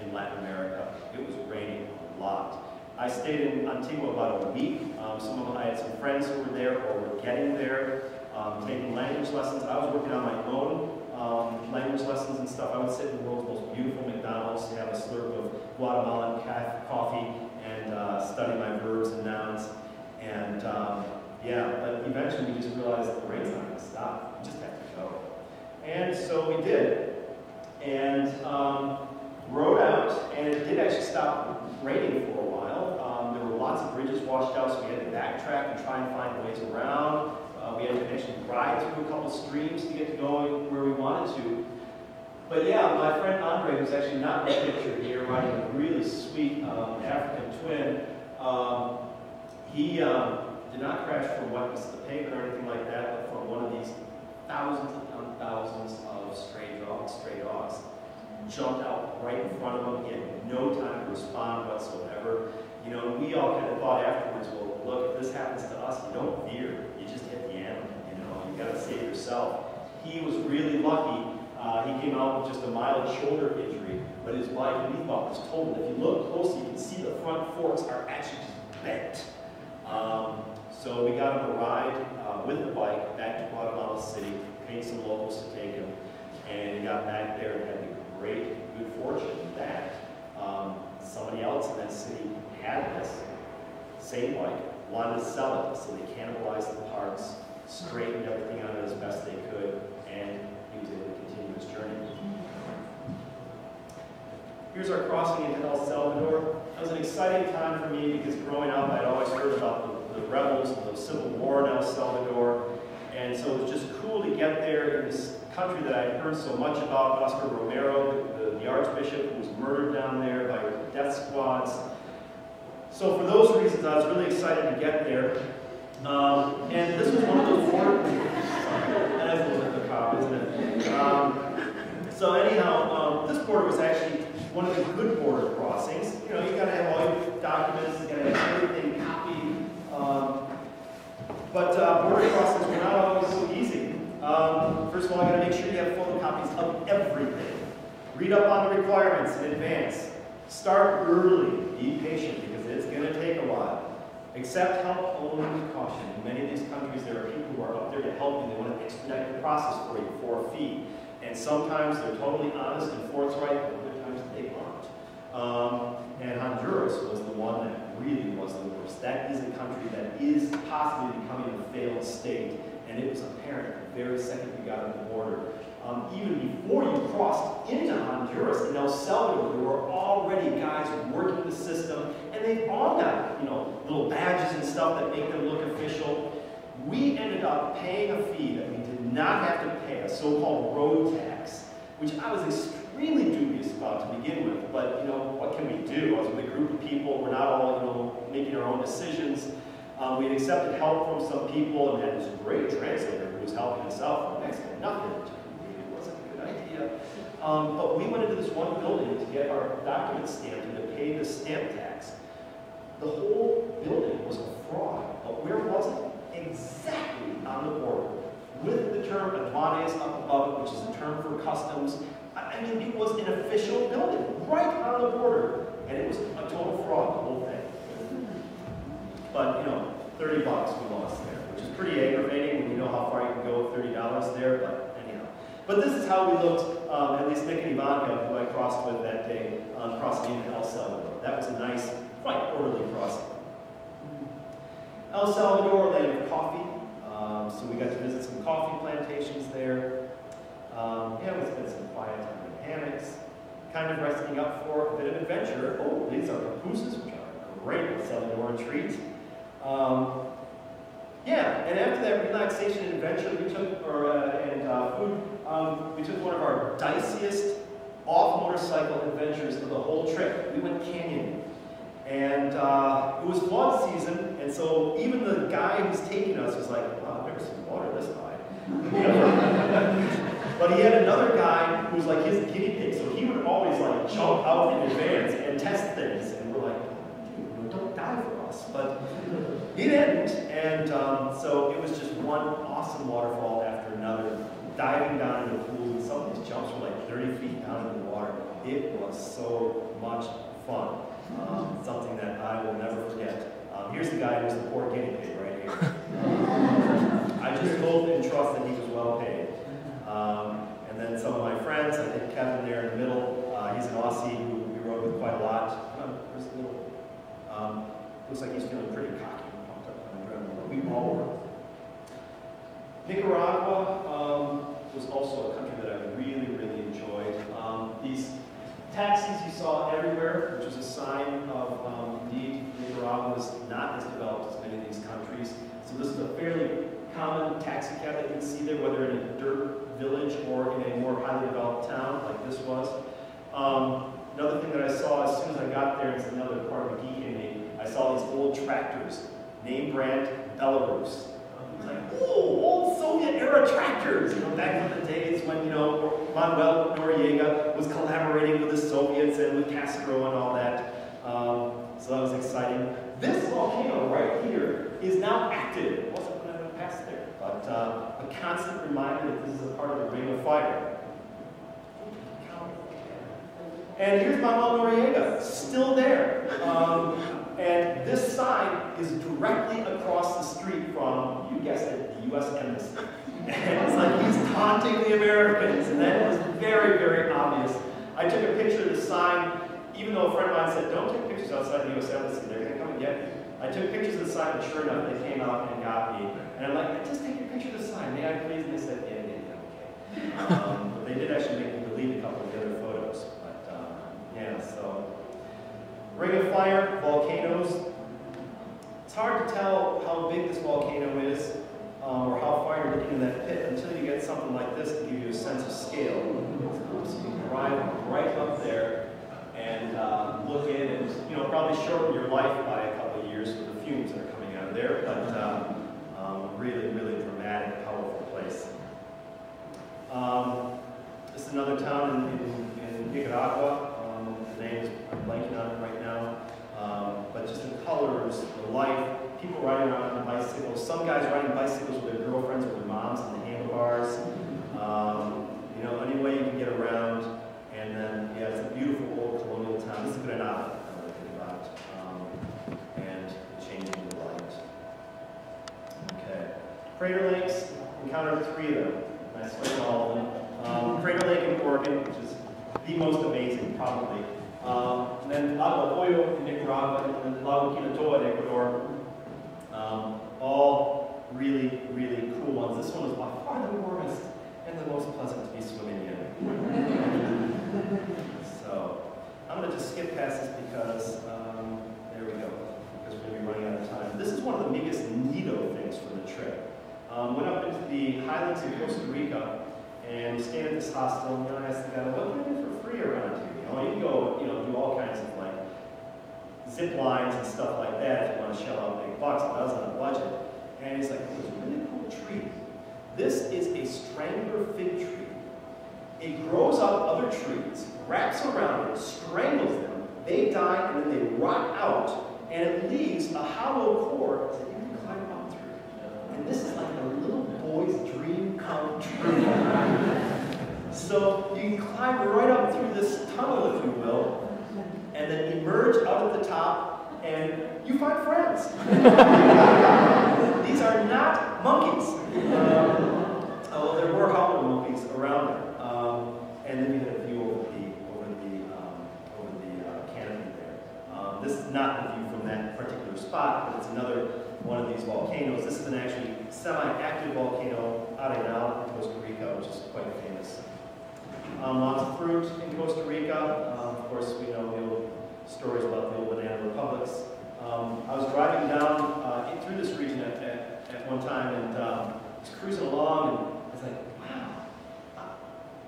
in Latin America. It was raining a lot. I stayed in Antigua about a week. I had some friends who were there or were getting there, taking language lessons. I was working on my own language lessons and stuff. I would sit in the world's most beautiful McDonald's, have a slurp of Guatemalan coffee, and study my verbs and nouns. And yeah, but eventually we just realized the rain's not going to stop. We just have to go. And so we did. And rode out, and it did actually stop raining for a while. There were lots of bridges washed out, so we had to backtrack and try and find ways around. We had to actually ride through a couple streams to get to going where we wanted to. But yeah, my friend Andre, who's actually not in the picture here, riding a really sweet African twin, he did not crash from wetness of the pavement or anything like that, but from one of these thousands upon thousands of stray dogs. Jumped out right in front of him. He had no time to respond whatsoever. We all kind of thought afterwards, well, look, if this happens to us, you don't veer. You just hit the animal. You got to save yourself. He was really lucky. He came out with just a mild shoulder injury, but his bike, we thought, was totaled. If you look closely, you can see the front forks are actually just bent. So we got him a ride with the bike back to Guatemala City, paid some locals to take him, and he got back there and had the great good fortune that somebody else in that city had this same bike, wanted to sell it, so they cannibalized the parts, straightened everything out as best they could, and he was able to continue his journey. Here's our crossing into El Salvador. That was an exciting time for me because growing up I'd always heard about the rebels, the civil war in El Salvador, and so it was just cool to get there in this country that I'd heard so much about. Oscar Romero, the archbishop who was murdered down there by death squads. So for those reasons, I was really excited to get there. And this was one of those borders. That's a little bit of a cop, isn't it? So anyhow, this border was actually one of the good border crossings. You got to have all your documents, you got to have everything copied. But border crossings were not always so easy. First of all, you got to make sure you have photocopies of everything. Read up on the requirements in advance. Start early. Be patient because it's going to take a while. Accept help only with caution. In many of these countries, there are people who are up there to help you. They want to expedite the process for you for a fee. And sometimes they're totally honest and forthright, but other times they aren't. And Honduras was the one that really was the worst. That is a country that is possibly becoming a failed state. And it was apparent the very second we got on the border. Even before you crossed into Honduras and El Salvador, there were already guys working the system, and they've all got, little badges and stuff that make them look official. We ended up paying a fee that we did not have to pay, a so-called road tax, which I was extremely dubious about to begin with. But what can we do? I was with a group of people. We're not all, making our own decisions. We had accepted help from some people and had this great translator who was helping us out. Next to nothing. Idea. But we went into this one building to get our documents stamped and to pay the stamp tax. The whole building was a fraud, but where was it? Exactly on the border. With the term aduanes up above it, which is a term for customs. I mean, it was an official building, right on the border. And it was a total fraud, the whole thing. But, $30 we lost there, which is pretty aggravating when you know how far you can go with $30 there, but anyhow. But this is how we looked, at least Nick and Ivanka, who I crossed with that day, crossing into El Salvador. That was a nice, quite orderly crossing. El Salvador, land of coffee. So we got to visit some coffee plantations there. Yeah, we spent some quiet time in hammocks, kind of resting up for a bit of adventure. Oh, these are pupusas, which are a great Salvadoran treat. Yeah, and after that relaxation and adventure, we took, food, we took one of our diciest off-motorcycle adventures of the whole trip. We went canyoning. And it was flood season, and so even the guy who's taking us was like, wow, I've never seen water this high. But he had another guy who was like his guinea pig, so he would always like jump out in advance and test things, and we're like, dude, don't die for us. But he didn't, and so it was just one awesome waterfall after another, diving down into the pools, and some of these jumps were like 30 feet down into the water. It was so much fun. Something that I will never forget. Here's the guy who's the poor guinea pig right here. I just hope and trust that he was well paid. And then some of my friends, I think Kevin there in the middle, he's an Aussie who we rode with quite a lot. Where's the middle? Looks like he's feeling pretty cocky and pumped up on adrenaline. We all were. Nicaragua was also a country that I really, really enjoyed. These taxis you saw everywhere, which was a sign of, indeed, Nicaragua was not as developed as many of these countries. So this is a fairly common taxi cab that you can see there, whether in a dirt village or in a more highly developed town like this was. Another thing that I saw as soon as I got there, it's another part of the geek in me, I saw these old tractors, name brand Belarus. It's like, oh, old Soviet-era tractors! You know, back in the days when, you know, Manuel Noriega was collaborating with the Soviets and with Castro and all that. So that was exciting. This volcano right here is now active. It wasn't when I went past there, but a constant reminder that this is a part of the Ring of Fire. And here's Manuel Noriega, still there. And this sign is directly across the street from, you guessed it, the U.S. Embassy. And it's like he's taunting the Americans, and that was very, very obvious. I took a picture of the sign, even though a friend of mine said, don't take pictures outside the U.S. Embassy, they're going to come and get you. I took pictures of the sign, and sure enough, they came out and got me. And I'm like, just take a picture of the sign, may I please? And they said, yeah, okay. But they did actually make me delete a couple of the other photos. But yeah, so. Ring of Fire, volcanoes. It's hard to tell how big this volcano is or how far you're looking in that pit until you get something like this to give you a sense of scale. So you can drive right up there and look in and, you know, probably shorten your life by a couple of years with the fumes that are coming out of there, but really, really dramatic, powerful place. This is another town in Nicaragua. The names, I'm blanking on it right now, but just the colors, the life, people riding around on bicycles, some guys riding bicycles with their girlfriends or their moms on the handlebars, you know, any way you can get around, and then, yeah, it's a beautiful old colonial town. This is Granada, now that I think about it, and changing the light. Okay, Crater Lakes, encountered 3 of them, and I swam all of them. Crater Lake in Oregon, which is the most amazing, probably. And then Lago Hoyo in Nicaragua, and then Lago Quinatoa in Ecuador. All really, really cool ones. This one was by far the warmest and the most pleasant to be swimming in. So, I'm going to just skip past this because, there we go, because we're going to be running out of time. This is one of the biggest neato things from the trip. Went up into the highlands of Costa Rica, and we stayed at this hostel, and I asked the guy, what can I do for free around here? You know, you can go, you know, do all kinds of like zip lines and stuff like that if you want to shell out big bucks, but I was on a budget. And he's like, oh, it's a really cool tree. This is a strangler fig tree. It grows up other trees, wraps around it, strangles them, they die, and then they rot out, and it leaves a hollow core that you can climb up through. And this is like a little boy's dream come true. So you can climb right up through this tunnel, if you will, and then emerge out at the top and you find friends. These are not monkeys. Well, there were howler monkeys around there. And then you had a view over the canopy there. This is not the view from that particular spot, but it's another one of these volcanoes. This is an actually semi-active volcano, Ehrean in Costa Rica, which is quite famous. Lots of fruit in Costa Rica. Of course, we know the old stories about the old banana republics. I was driving down through this region at one time, and I was cruising along, and I was like, wow,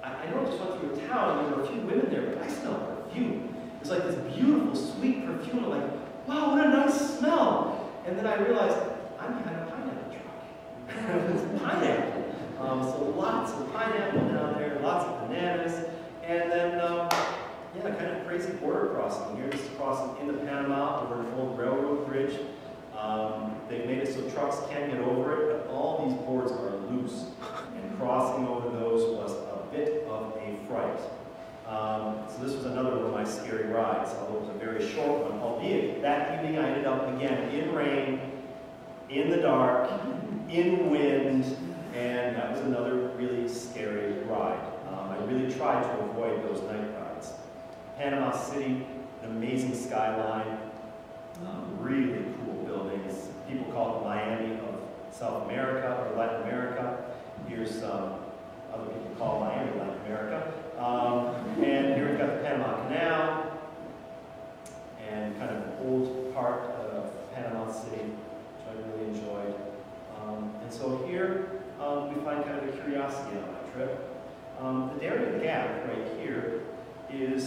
I know I just went through a town, and there were a few women there, but I smelled perfume. It was like this beautiful, sweet perfume. I'm like, wow, what a nice smell. And then I realized, I'm behind a pineapple truck. It's pineapple. So lots of pineapple down there, lots of bananas, and then, yeah, kind of crazy border crossing. Here, this is crossing into Panama over an old railroad bridge. They've made it so trucks can't get over it, but all these boards are loose, and crossing over those was a bit of a fright. So this was another one of my scary rides, although it was a very short one, albeit that evening I ended up again in rain, in the dark, in wind, and that was another really scary ride. I really tried to avoid those night rides. Panama City, an amazing skyline, really cool buildings. People call it Miami of South America or Latin America. Here's other people call Miami Latin America. And here we've got the Panama Canal, and kind of an old part of Panama City, which I really enjoyed. And so here we find kind of a curiosity on my trip. The Darien Gap right here is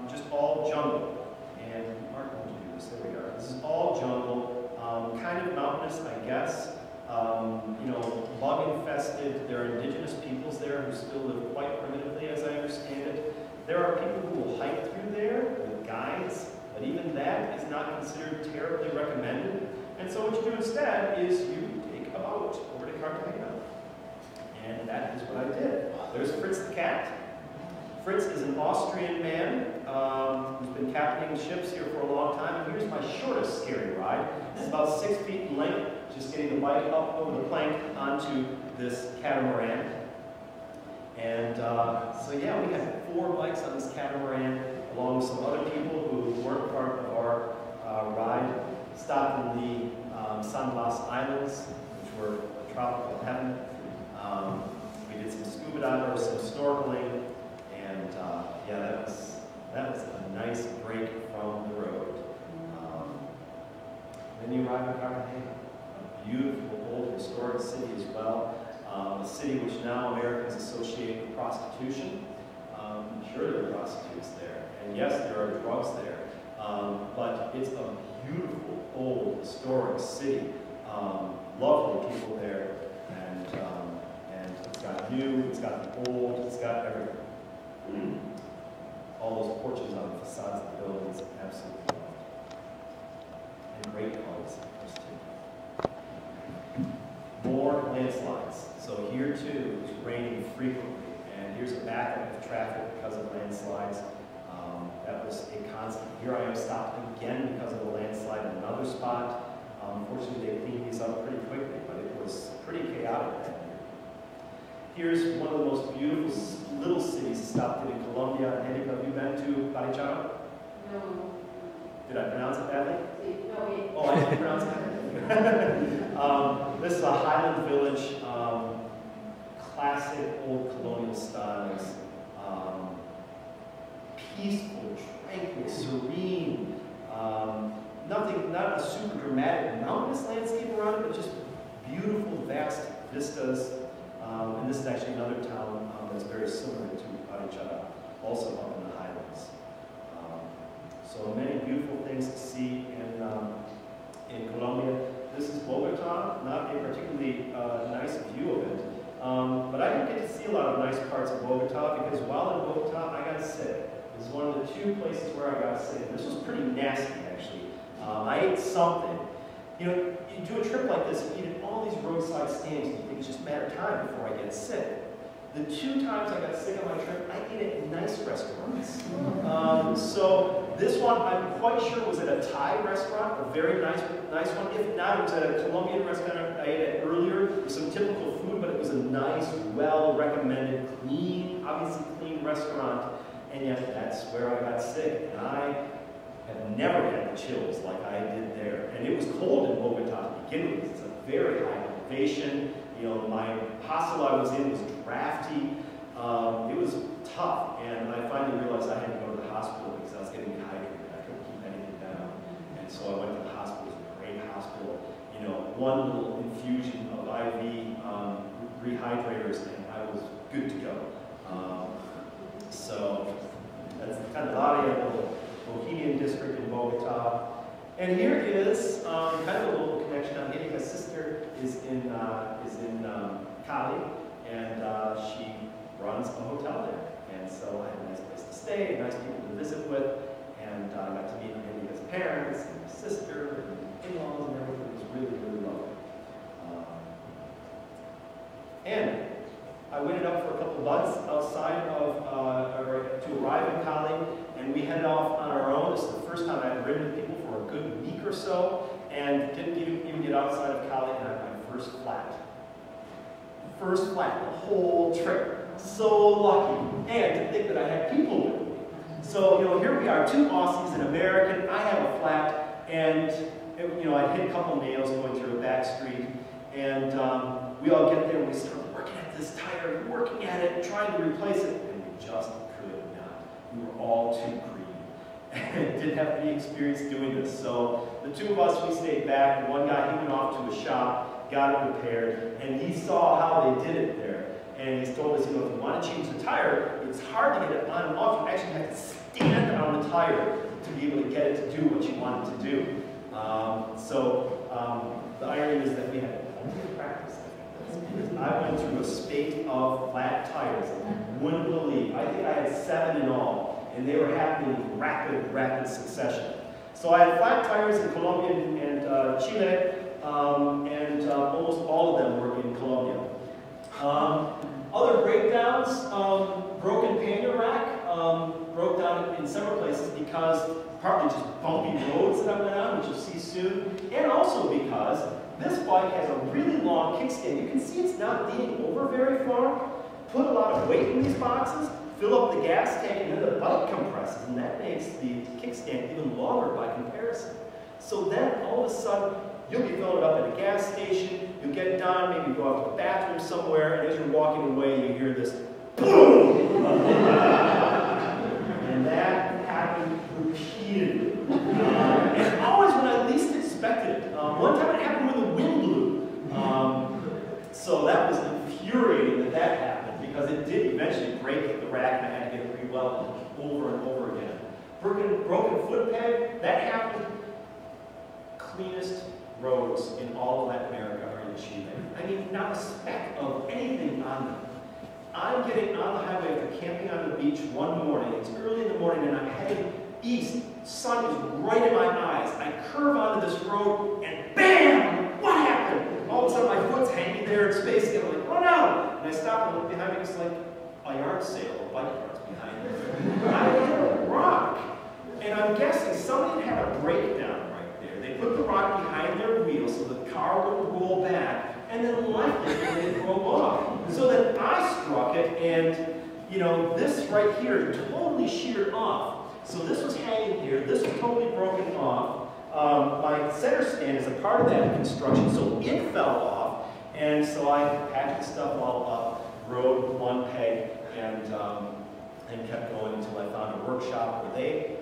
just all jungle. And Mark, why don't you do this? There we are. This is all jungle, kind of mountainous, I guess. You know, bug infested. There are indigenous peoples there who still live quite primitively, as I understand it. There are people who will hike through there with guides, but even that is not considered terribly recommended. And so what you do instead is you take a boat over to Cartagena. And that is what I did. There's Fritz the cat. Fritz is an Austrian man who's been captaining ships here for a long time. And here's my shortest scary ride. It's about 6 feet in length, just getting the bike up over the plank onto this catamaran. And so yeah, we had 4 bikes on this catamaran, along with some other people who weren't part of our ride. Stopped in the San Blas Islands, which were a tropical heaven. We did some scuba diving, some snorkeling, and yeah, that was a nice break from the road. Then you arrive in Cartagena, a beautiful old historic city as well. A city which now Americans associate with prostitution. Sure, there are prostitutes there, and yes, there are drugs there, but it's a beautiful, old, historic city. Lovely people there, and it's got new, it's got the old, it's got everything. All those porches on the facades of the buildings, absolutely loved. And great colors, of course, too. More landslides. So here too, it's raining frequently, and here's a backup of traffic because of landslides. That was a constant. Here I am stopped again because of a landslide in another spot. Fortunately, they cleaned these up pretty quickly, but it was pretty chaotic that year. Here's one of the most beautiful little cities stopped in Colombia. Andy, have you been to Barichara? No. Did I pronounce it badly? No. Oh, I didn't pronounce it. This is a highland village, classic old colonial styles. Peaceful, tranquil, serene. Nothing, not a super dramatic mountainous landscape around it, but just beautiful, vast vistas. And this is actually another town that's very similar to Barichara, also up in the highlands. So many beautiful things to see in Colombia. This is Bogota, not a particularly nice view of it. But I didn't get to see a lot of nice parts of Bogota because while in Bogota, I got sick. This is one of the 2 places where I got sick. This was pretty nasty, actually. I ate something. You know, you do a trip like this, you eat at all these roadside stands, and you think it's just a matter of time before I get sick. The 2 times I got sick on my trip, I ate at nice restaurants. So this one, I'm quite sure was at a Thai restaurant, a very nice one. If not, it was at a Colombian restaurant I ate at earlier. With some typical food, but it was a nice, well-recommended, clean, obviously clean restaurant. And yet, that's where I got sick. And I have never had the chills like I did there. And it was cold in Bogota to begin with. It's a very high elevation. You know, my hostel I was in was drafty. It was tough, and I finally realized I had to go to the hospital because I was getting dehydrated. I couldn't keep anything down. And so I went to the hospital. It was a great hospital. You know, one little infusion of IV rehydrators, and I was good to go. So that's kind of the Bohemian district in Bogota. And here is kind of a local connection. I'm getting my sister is in Cali, and she runs a hotel there. And so I had a nice place to stay, nice people to visit with, and I got to meet Anita's parents and my sister and in-laws and everything. It was really, really lovely. And I waited up for a couple of months outside of, to arrive in Cali, and we headed off on our own. This is the first time I had ridden with people for a good week or so, and didn't even get outside of Cali, and I had my first flat. First flat, the whole trip. So lucky. And to think that I had people with me. So, you know, here we are, 2 Aussies, an American. I have a flat, and, you know, I hit a couple nails going through a back street, and we all get there, and we start working at this tire, working at it, trying to replace it, and we just could not. We were all too green, and didn't have any experience doing this. So the 2 of us, we stayed back. One guy, he went off to a shop, got it repaired, and he saw how they did it there. And he's told us, you know, if you want to change the tire, it's hard to get it on and off. You actually have to stand on the tire to be able to get it to do what you want it to do. The irony is that we had plenty of practice. I went through a spate of flat tires. I wouldn't believe. I think I had 7 in all, and they were happening in rapid succession. So I had flat tires in Colombia and Chile, and almost all of them were in Colombia. Other breakdowns, broken pannier rack, broke down in several places because partly just bumpy roads that I went on, which you'll see soon, and also because this bike has a really long kickstand. You can see it's not leaning over very far. Put a lot of weight in these boxes, fill up the gas tank, and then the bike compresses, and that makes the kickstand even longer by comparison. So then all of a sudden, you'll be filling it up at a gas station, you'll get done, maybe go out to the bathroom somewhere, and as you're walking away, you hear this boom! And that happened repeatedly. And always when I least expected it. One time it happened when the wind blew. So that was infuriating that happened, because it did eventually break the rack, and I had to get it re-welded over and over again. Broken foot peg, that happened. Cleanest roads in all of Latin America are in Chile. I mean, not a speck of anything on them. I'm getting on the highway after camping on the beach one morning. It's early in the morning, and I'm heading east. Sun is right in my eyes. I curve onto this road, and BAM! What happened? All of a sudden, my foot's hanging there in space, and I'm like, oh no! And I stop and look behind me, it's like a yard sale of bike parts behind me. I hit a rock. And I'm guessing somebody had a breakdown right there. They put the rock behind their wheel so the car would roll back, and then left it and it drove off. So then I struck it, and you know, this right here totally sheared off. So this was hanging here, this was totally broken off. My center stand is a part of that construction, so it fell off. And so I packed the stuff all up, rode one peg, and kept going until I found a workshop where they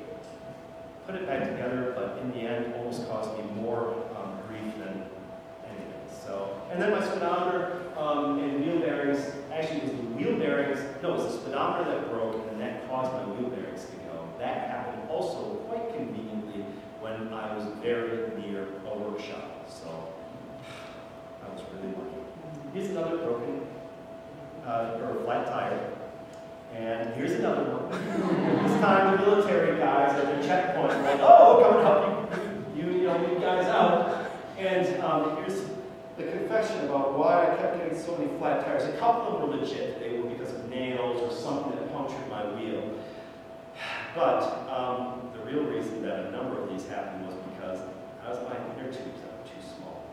put it back together, but in the end almost caused me more grief than anything. So, and then my speedometer and wheel bearings, actually it was the wheel bearings, no, it was the speedometer that broke, and that caused my wheel bearings to go. That happened also quite conveniently when I was very near a workshop. So I was really lucky. Here's another broken or flat tire. And here's another one. This time the military guys at the checkpoint were like, oh, we'll come and help you guys out. And the confession about why I kept getting so many flat tires. A couple of them were legit. They were because of nails or something that punctured my wheel. But the real reason that a number of these happened was because I was buying inner tubes that were too small.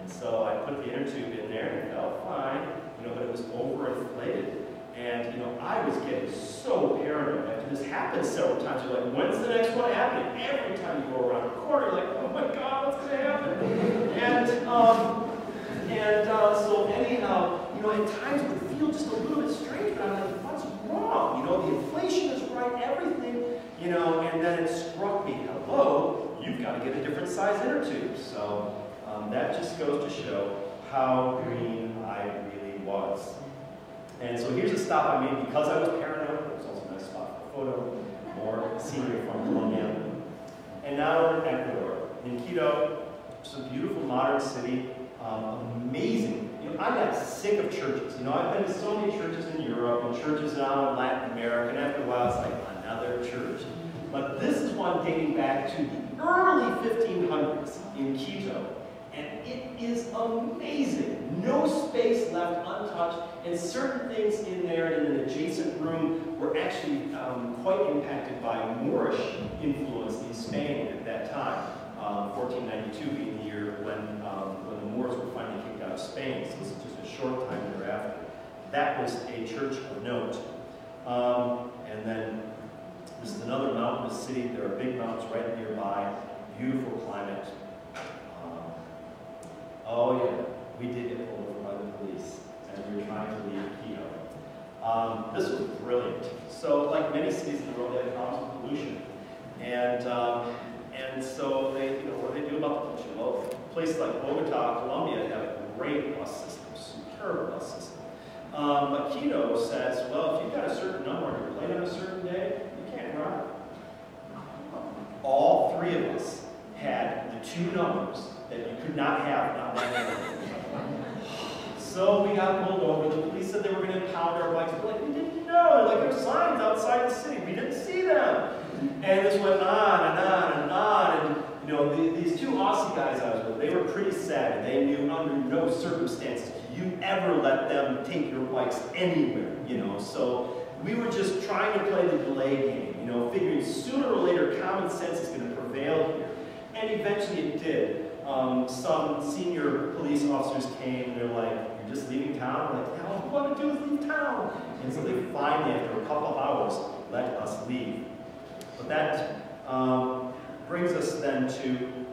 And so I put the inner tube in there and it felt fine, you know, but it was overinflated. And, you know, I was getting so paranoid after this happened several times. You're like, when's the next one happening? Every time you go around a corner, you're like, oh my God, what's going to happen? And so anyhow, you know, at times it would feel just a little bit strange, but I'm like, what's wrong? You know, the inflation is right, everything, you know, and then it struck me, hello, you've got to get a different size inner tube. So that just goes to show how green I really was. And so here's a stop I made because I was paranoid. It was also a nice spot for a photo. More scenery from Colombia. And now we're in Ecuador. In Quito, it's a beautiful modern city. Amazing. You know, I got sick of churches. You know, I've been to so many churches in Europe and churches now in Latin America, and after a while it's like another church. But this is one dating back to the early 1500s in Quito. And it is amazing. No space left untouched, and certain things in there in an adjacent room were actually quite impacted by Moorish influence in Spain at that time. 1492 being the year when the Moors were finally kicked out of Spain, so this is just a short time thereafter. That was a church of note. And then this is another mountainous city. There are big mountains right nearby, beautiful climate. Oh yeah, we did get pulled over by the police as we were trying to leave Quito. This was brilliant. So, like many cities in the world, they have problems with pollution, and so they, you know, what do they do about the pollution? Well, places like Bogota, Colombia, have a great bus system, superb bus system. But Quito says, well, if you've got a certain number on your plate on a certain day, you can't drive. All three of us had the two numbers that you could not have, not that number. So we got pulled over. The police said they were going to impound our bikes. We're like, we didn't know. Like, there were signs outside the city. We didn't see them. And this went on and on and on. And, you know, these two Aussie guys I was with, they were pretty savvy. They knew under no circumstances do you ever let them take your bikes anywhere, you know. So we were just trying to play the delay game, you know, figuring sooner or later common sense is going to prevail here. And eventually it did. Some senior police officers came and they're like, you're just leaving town? We're like, yeah, all we want to do is leave town. And so they finally, after a couple hours, let us leave. But that brings us then to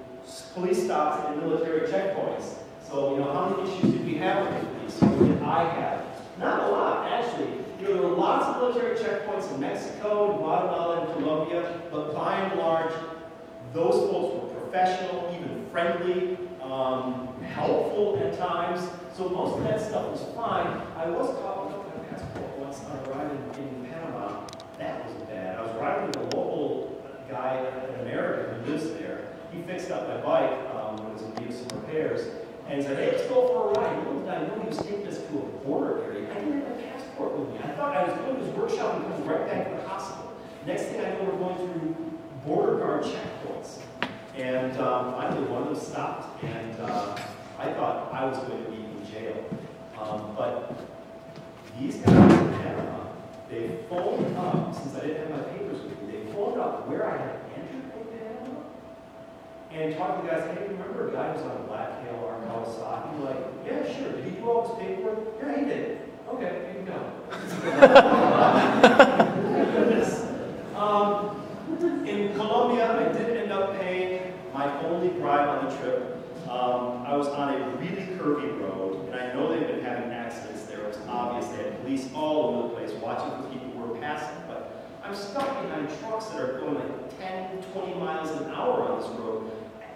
police stops and military checkpoints. So, you know, how many issues did we have with the police? What did I have? Not a lot, actually. You know, there were lots of military checkpoints in Mexico, Guatemala, and Colombia, but by and large, those folks were professional, even friendly, helpful at times. So most of that stuff was fine. I was caught with my passport once on arriving in Panama. That was bad. I was riding with a local guy, an American who lives there. He fixed up my bike when it was in need of some repairs. And he said, hey, let's go for a ride. Little did I know he was taking us to a border area. I didn't have my passport with me. I thought I was going to his workshop and coming right back to the hospital. Next thing I know, we're going through border guard checkpoints. And finally, one of them stopped, and I thought I was going to be in jail. But these guys in Panama, they phoned up, since I didn't have my papers with me, they phoned up where I had entered in Panama, and talked to the guys, hey, remember a guy who was on a black tail or Kawasaki? You're like, yeah, sure. Did he do all his paperwork? Yeah, he did. Okay, you can go. Goodness. In Colombia, I did end up paying my only bribe on the trip. I was on a really curvy road, and I know they've been having accidents there. It was obvious they had police all over the place watching for people who were passing. But I'm stuck behind trucks that are going like 10, 20 miles an hour on this road.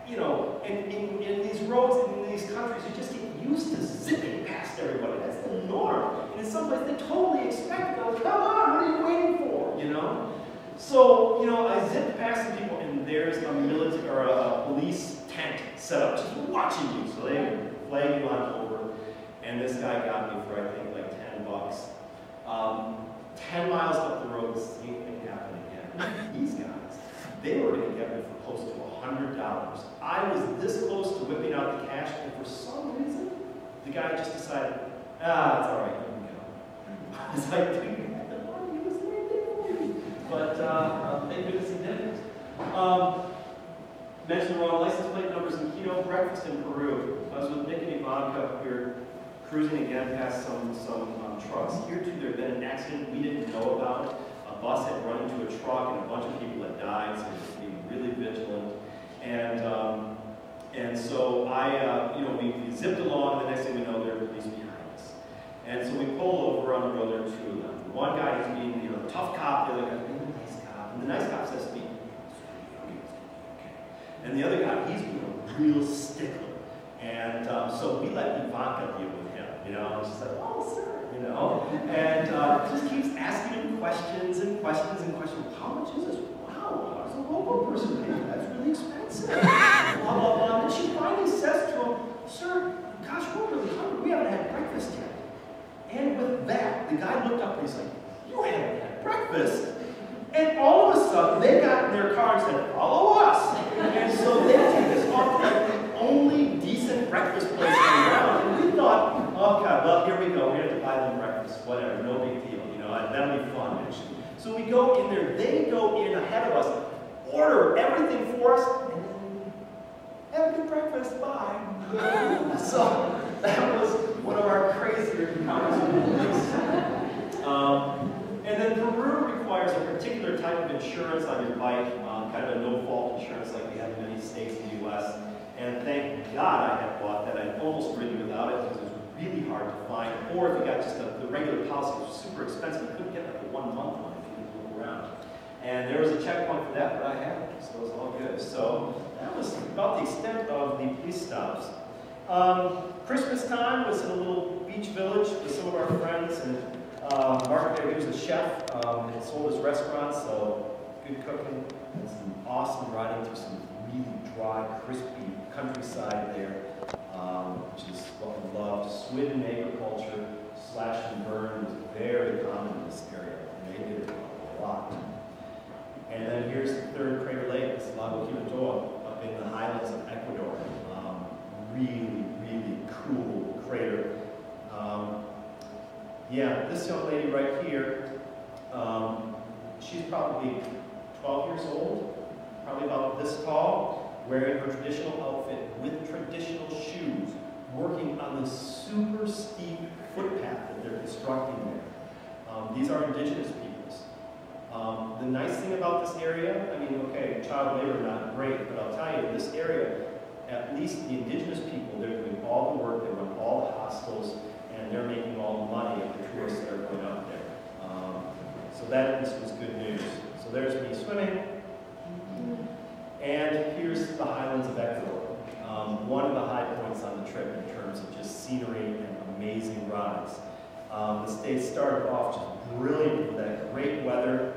You know, and in these roads, in these countries, you just get used to zipping past everybody. That's the norm. And in some places, they totally expect it. Like, come on, what are you waiting for? You know? So, you know, I zipped past the people, and there's a military or a police tent set up just watching you. So they flag you on over, and this guy got me for I think like $10. 10 miles up the road, the same thing happened again. These guys, they were going to get me for close to $100. I was this close to whipping out the cash, and for some the guy just decided, it's all right, you can go. I was like, dude, he was right there for me. But thank goodness he didn't. Mentioned the wrong license plate numbers in Quito, breakfast in Peru. I was with Nick and Ivanka. We were cruising again past some trucks. Here too, there had been an accident we didn't know about. A bus had run into a truck and a bunch of people had died, so we were being really vigilant. And so we zipped along, and the next thing we know, there were police behind us. And so we pull over on the road, there are two of them. One guy is being, tough cop, the other guy's being a nice cop. And the nice cop says to me, and the other guy, he's being a real stickler. And so we let Ivanka deal with him, and she's like, oh, sir, and just keeps asking him questions and questions and questions. How much is this? Wow, how does a local person pay? That's really expensive. Blah, blah, blah. And she finally says to him, sir, gosh, we're really hungry. We haven't had breakfast yet. And with that, the guy looked up and he's like, you haven't had breakfast? And all of a sudden, they got in their car and said, follow us. And so they take us off to the only decent breakfast place around. And we thought, oh God, well, here we go. We have to buy them breakfast, whatever, no big deal. That'll be fun, actually. So we go in there, they go in ahead of us, order everything for us, and then have a good breakfast, bye. So that was one of our crazier encounters. And then Peru requires a particular type of insurance on your bike, kind of a no-fault insurance like we have in many states in the U.S. And thank God I had bought that. I'd almost ridden without it because it was really hard to find. Or if you got just the regular policy, it was super expensive. You couldn't get like a 1 month one if you didn't look around. And there was a checkpoint for that, but I had it, so it was all good. So that was about the extent of the police stops. Christmas time was in a little beach village with some of our friends, and Mark there, he was a chef, and sold his restaurant, so good cooking, and some awesome riding through some really dry, crispy countryside there, which is what we loved. Swidden agriculture, slash and burn was very common in this area, and they did it a lot. And then here's the third crater lake, it's Lago Quibatoa, up in the highlands of Ecuador. Really, really cool crater. Yeah, this young lady right here, she's probably 12 years old, probably about this tall, wearing her traditional outfit with traditional shoes, working on the super steep footpath that they're constructing there. These are indigenous peoples. The nice thing about this area, I mean, okay, child labor not great, but I'll tell you, this area, at least the indigenous people, they're doing all the work, they run all the hostels, and they're making all the money of the tourists that are going up there. So that at least was good news. So there's me swimming. And here's the highlands of Ecuador. One of the high points on the trip in terms of just scenery and amazing rides. The day started off just brilliant with that great weather.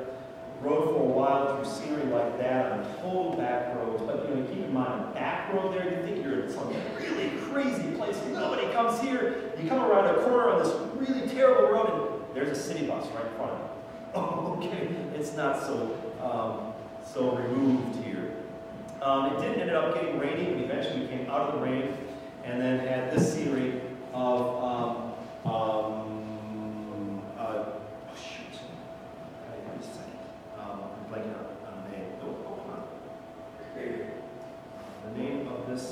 Rode for a while through scenery like that on total back roads. But keep in mind, back road there, you think you're in some really crazy place. Nobody comes here. You come around a corner on this really terrible road, and there's a city bus right in front of you. Oh, okay, it's not so so removed here. It did end up getting rainy, and eventually we came out of the rain, and then had this scenery of blanking on the name. The name of this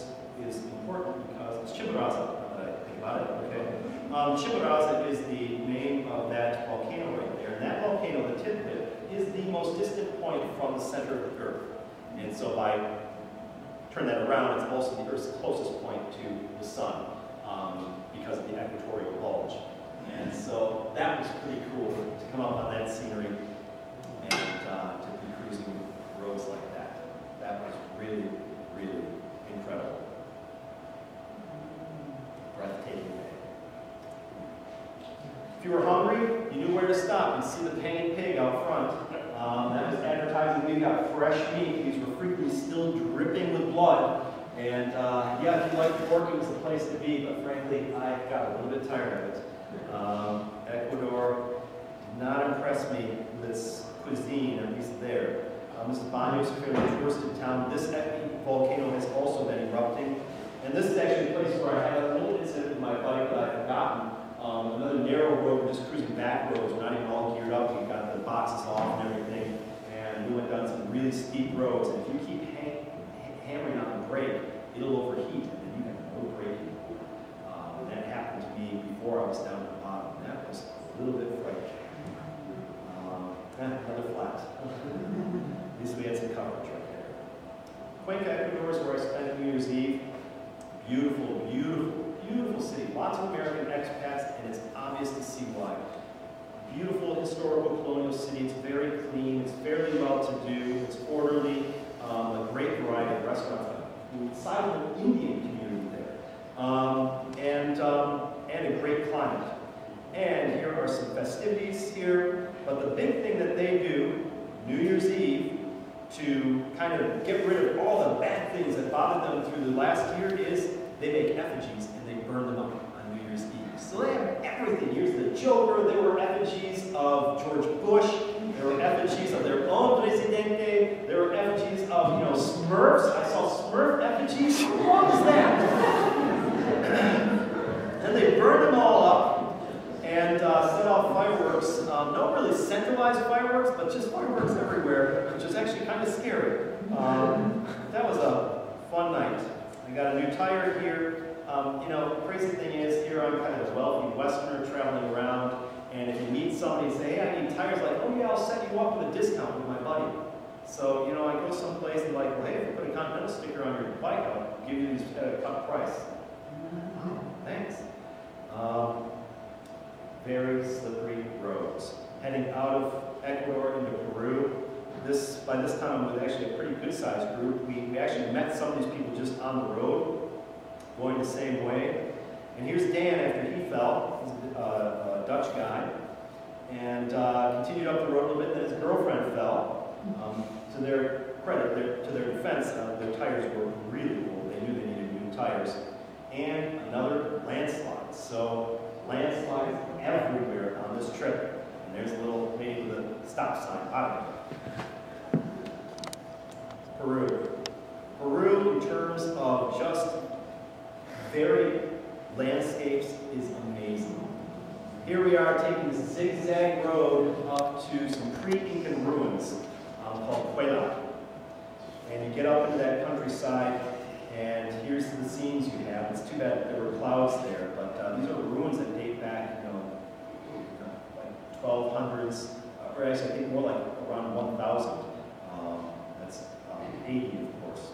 is important because it's Chimborazo, now that I think about it, okay? Chimborazo is the name of that volcano right there, and that volcano, the tip of it, is the most distant point from the center of the Earth. And so by turn that around, it's also the Earth's closest point to the sun because of the equatorial bulge. And so that was pretty cool to come up on that scenery and to be cruising roads like that. That was really, really incredible. Breathtaking day. If you were hungry, you knew where to stop. You'd see the painted pig out front. That was advertising we got fresh meat. These were frequently still dripping with blood. And yeah, if you like pork, it was the place to be, but frankly, I got a little bit tired of it. Ecuador did not impress me with its cuisine, at least there. This is Banos, a fairly touristed town. This volcano has also been erupting, And this is actually a place where I had a little incident with my bike that I had forgotten. Another narrow road, we're just cruising back roads, we're not even all geared up, we got the boxes off and everything. And we went down some really steep roads, and if you keep hammering on the brake, it'll overheat, and then you have no braking. And that happened to me before I was down at the bottom. That was a little bit frightening. Another flat. At least we had some coverage right there. Cuenca, Ecuador is where I spent New Year's Eve. Beautiful, beautiful, beautiful city. Lots of American expats, and it's obvious to see why. Beautiful historical colonial city. It's very clean. It's fairly well-to-do. It's orderly. A great variety of restaurants. A sizable Indian community there, and a great climate. And here are some festivities here. But the big thing that they do, New Year's Eve, to kind of get rid of all the bad things that bothered them through the last year is they make effigies and they burn them up on New Year's Eve. So they have everything. Here's the Joker. There were effigies of George Bush. There were effigies of their own presidente. There were effigies of, Smurfs. I saw Smurf effigies. What was that? And they burned them all up and set off fireworks. Not really centralized fireworks, but just fireworks everywhere, which is actually kind of scary. That was a fun night. I got a new tire here. The crazy thing is, here I'm kind of a wealthy Westerner traveling around, and if you meet somebody and say, hey, I need tires, like, oh yeah, I'll set you up with a discount with my buddy. So, I go someplace and like, well, hey, if you put a Continental sticker on your bike, I'll give you these at a cut price. Oh, thanks. Very slippery roads. Heading out of Ecuador into Peru. By this time, I'm with actually a pretty good-sized group. We actually met some of these people just on the road, going the same way. And here's Dan after he fell. He's a Dutch guy. And continued up the road a little bit, then his girlfriend fell. To their credit, to their defense, their tires were really old. They knew they needed new tires. And another landslide. So landslides everywhere on this trip. And there's a little lady with a stop sign out of it. Peru. Peru, in terms of just varied landscapes, is amazing. Here we are taking this zigzag road up to some pre-Incan ruins called Puebla. And you get up into that countryside, and here's the scenes you have. It's too bad that there were clouds there, but these are ruins that date back, like 1200s, or actually I think more like around 1000. That's 80, of course.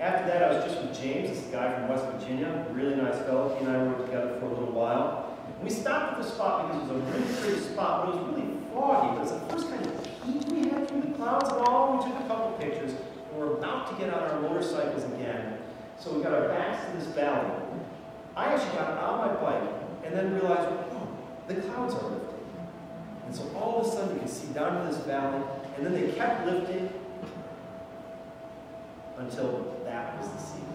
After that, I was just with James, this guy from West Virginia, really nice fellow. He and I were together for a little while. And we stopped at the spot because it was a really pretty spot, but it was really foggy. But it's the first kind of heat we had through the clouds at all. We took a couple pictures, and we're about to get on our motorcycles again. So we got our backs to this valley. I actually got on my bike and then realized, oh, the clouds are lifting. And so all of a sudden you can see down to this valley, and then they kept lifting until that was the scene.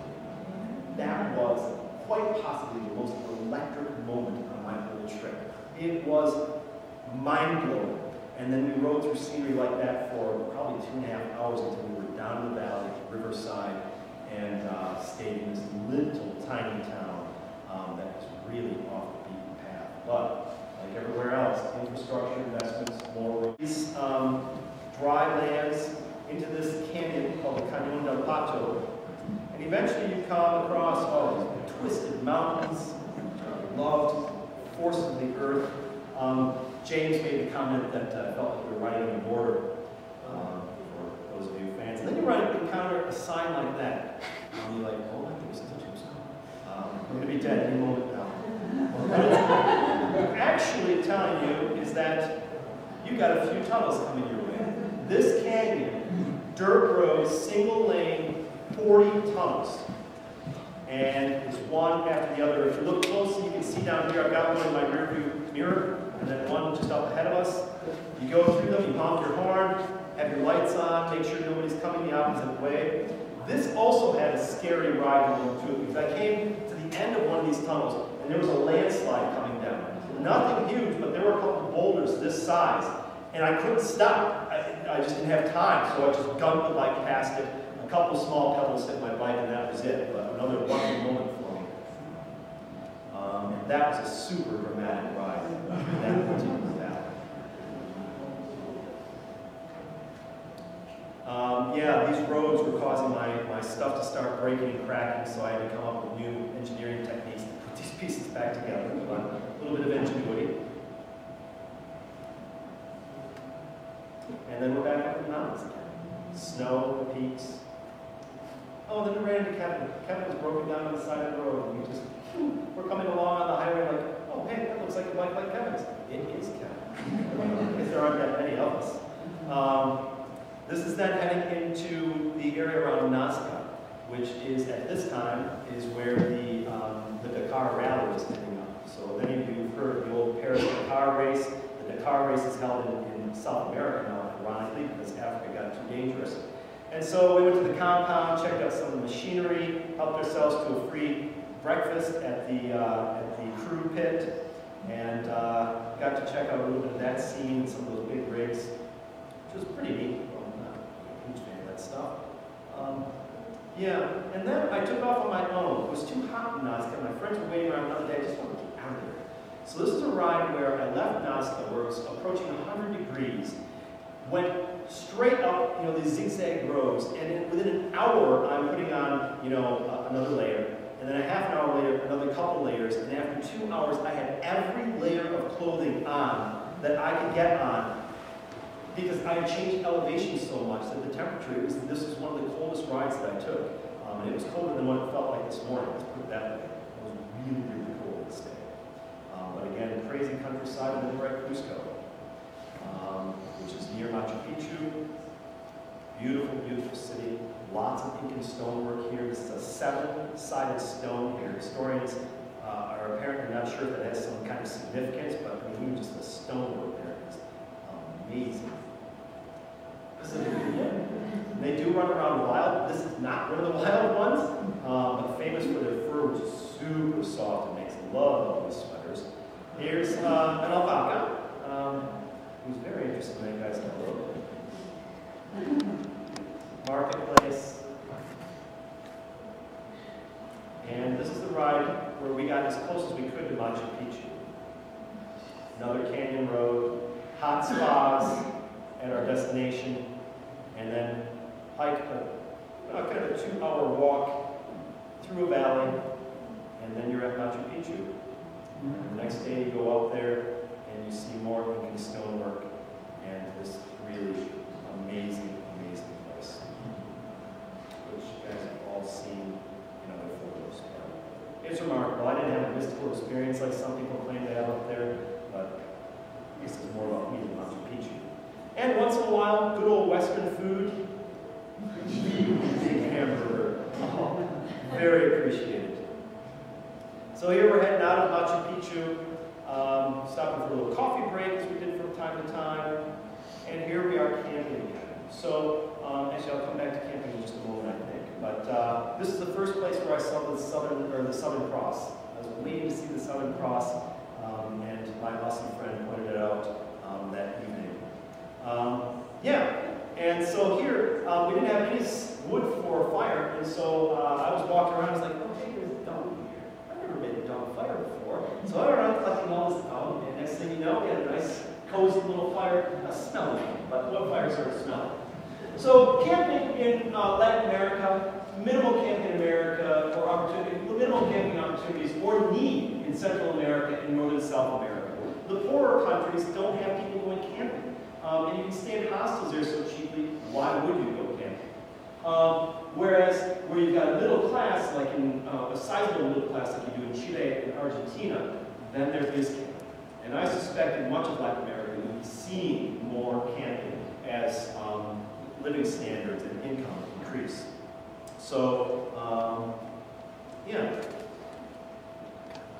That was quite possibly the most electric moment on my whole trip. It was mind-blowing. And then we rode through scenery like that for probably 2.5 hours until we were down in the valley, riverside, and stayed in this little tiny town that was really off the beaten path. But like everywhere else, infrastructure investments, more roads. These dry lands into this canyon called the Cañón del Pato. And eventually you come across all these twisted mountains, loved forces of the earth. James made the comment that felt like we were riding on a border, for those of you fans. And then you encounter a sign like that. And you're like, oh, I think it's such a sign. We're going to be dead any moment now. What it's actually telling you is that you got a few tunnels coming your way. This canyon, dirt road, single lane, 40 tunnels. And it's one after the other. If you look closely, you can see down here, I've got one in my rearview mirror, and then one just up ahead of us. You go through them, you honk your horn, have your lights on, make sure nobody's coming the opposite way. This also had a scary ride along to it, because I came to the end of one of these tunnels, and there was a landslide coming down. Nothing huge, but there were a couple of boulders this size, and I couldn't stop. I just didn't have time, so I just gunned the bike past it a couple small pebbles hit my bike, and that was it, but another wonderful moment for me. And that was a super dramatic ride, that particular valley. Yeah, these roads were causing my stuff to start breaking and cracking, so I had to come up with new engineering techniques to put these pieces back together. But a little bit of ingenuity. And then we're back up in the mountains again. Snow, the peaks. Oh, then we ran into Kevin. Kevin was broken down on the side of the road, and we're coming along on the highway like, oh, hey, that looks like a bike like Kevin's. It is Kevin. Because there aren't that many of us. This is then heading into the area around Nazca, which is, at this time, is where the Dakar Rally was heading up. So many of you have heard of the old Paris-Dakar race. The Dakar race is held in South America now, ironically, because Africa got too dangerous. And so we went to the compound, checked out some of the machinery, helped ourselves to a free breakfast at the crew pit, and got to check out a little bit of that scene and some of those big rigs, which was pretty neat. Stuff. Yeah, and then I took off on my own. It was too hot in Nazca. My friends were waiting around another day. I just wanted to get out of there. So this is a ride where I left Nazca, where it was approaching 100 degrees, went straight up, these zigzag roads, and within an hour, I'm putting on, another layer, and then a half an hour later, another couple layers, and after 2 hours, I had every layer of clothing on that I could get on. Because I had changed elevation so much that the temperature, this was one of the coldest rides that I took. And it was colder than what it felt like this morning, let's put it that way. It was really, really cold this day. But again, crazy countryside, and then we're at Cusco, which is near Machu Picchu. Beautiful, beautiful city. Lots of Incan stonework here. This is a 7-sided stone here. Historians are apparently not sure if that has some kind of significance, but I mean, even just the stonework there is amazing. They do run around wild. This is not one of the wild ones, but famous for their fur, which is super soft and makes lovely sweaters. Here's an alpaca, who's very interested in that guy's hello. Marketplace. And this is the ride where we got as close as we could to Machu Picchu. Another canyon road, hot spas at our destination, and then hike kind of a 2-hour walk through a valley, and then you're at Machu Picchu. The next day you go out there and you see more Incan stonework and this really amazing, amazing place, which you guys have all seen in other photos. It's remarkable. I didn't have a mystical experience like some people claim they have up there, but this is more about me than Machu Picchu. And once in a while, good old Western food. Big hamburger. Oh, very appreciated. So here we're heading out of Machu Picchu, stopping for a little coffee break, as we did from time to time. And here we are camping again. So, actually, I'll come back to camping in just a moment, I think. But this is the first place where I saw the Southern Cross. I was waiting to see the Southern Cross, and my awesome friend pointed it out that evening. And so here, we didn't have any wood for a fire, and so I was walking around, I was like, oh, hey, there's a dung here. I've never made a dung fire before. So I went around collecting all this dung, and next thing you know, we had a nice, cozy little fire, smelling, but what fires are smelling? So camping in Latin America, minimal camping in America, minimal camping opportunities, or need in Central America and Northern South America. The poorer countries don't have people going camping. And you can stay in hostels there so cheaply, why would you go camping? Whereas where you've got a middle class, like in a sizable middle class like you do in Chile and Argentina, then there is camping. And I suspect in much of Latin America you'll be seeing more camping as living standards and income increase. So,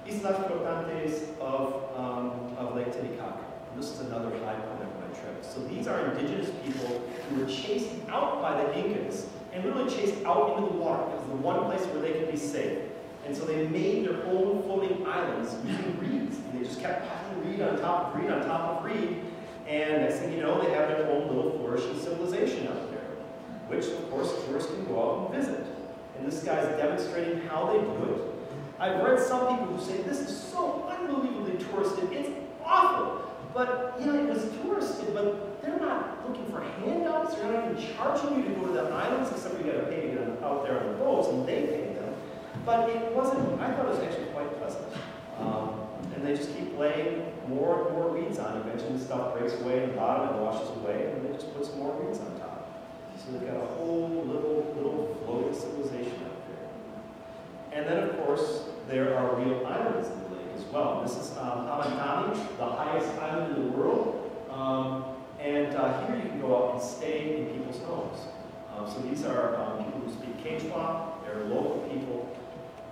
Islas Flotantes of Lake Titicaca. This is another high point of my trip. So these are indigenous people who were chased out by the Incas and literally chased out into the water. It was the one place where they could be safe. And so they made their own floating islands using reeds. And they just kept piling reed on top of reed on top of reed. And next thing you know, they have their own little flourishing civilization out there. which of course tourists can go out and visit. And this guy's demonstrating how they do it. I've read some people who say, this is so unbelievably touristed, it's awful. But, yeah, it was touristed, but they're not looking for handouts, they're not even charging you to go to the islands, except you gotta pay to get out there on the boats, and they pay them. But it wasn't, I thought it was actually quite pleasant. And they just keep laying more and more reeds on. Eventually the stuff breaks away in the bottom and washes away, and they just put some more reeds on top. So they've got a whole little floating civilization out there. And then, of course, there are real islands in the lake as well. This is Amantani, the highest island in the world. Here you can go out and stay in people's homes. So these are people who speak Quechua. They're local people.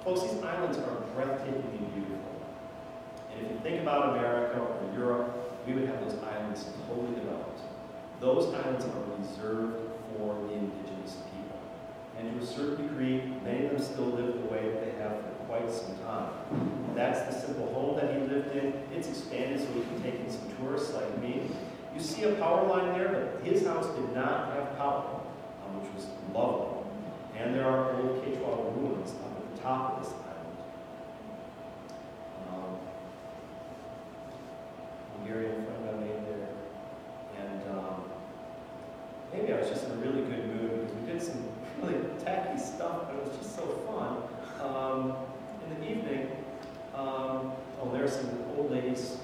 Folks, these islands are breathtakingly beautiful. And if you think about America or Europe, we would have those islands totally developed. Those islands are reserved for the indigenous people. And to a certain degree, many of them still live the way that they have for quite some time. That's the simple home that he lived in. It's expanded so he can take in some tourists like me. You see a power line there, but his house did not have power, which was lovely. And there are old Quechua ruins up at the top of this island. Hungarian friend I made there. And maybe I was just in a really good mood because we did some really tacky stuff, but it was just so fun. In the evening, there are some old ladies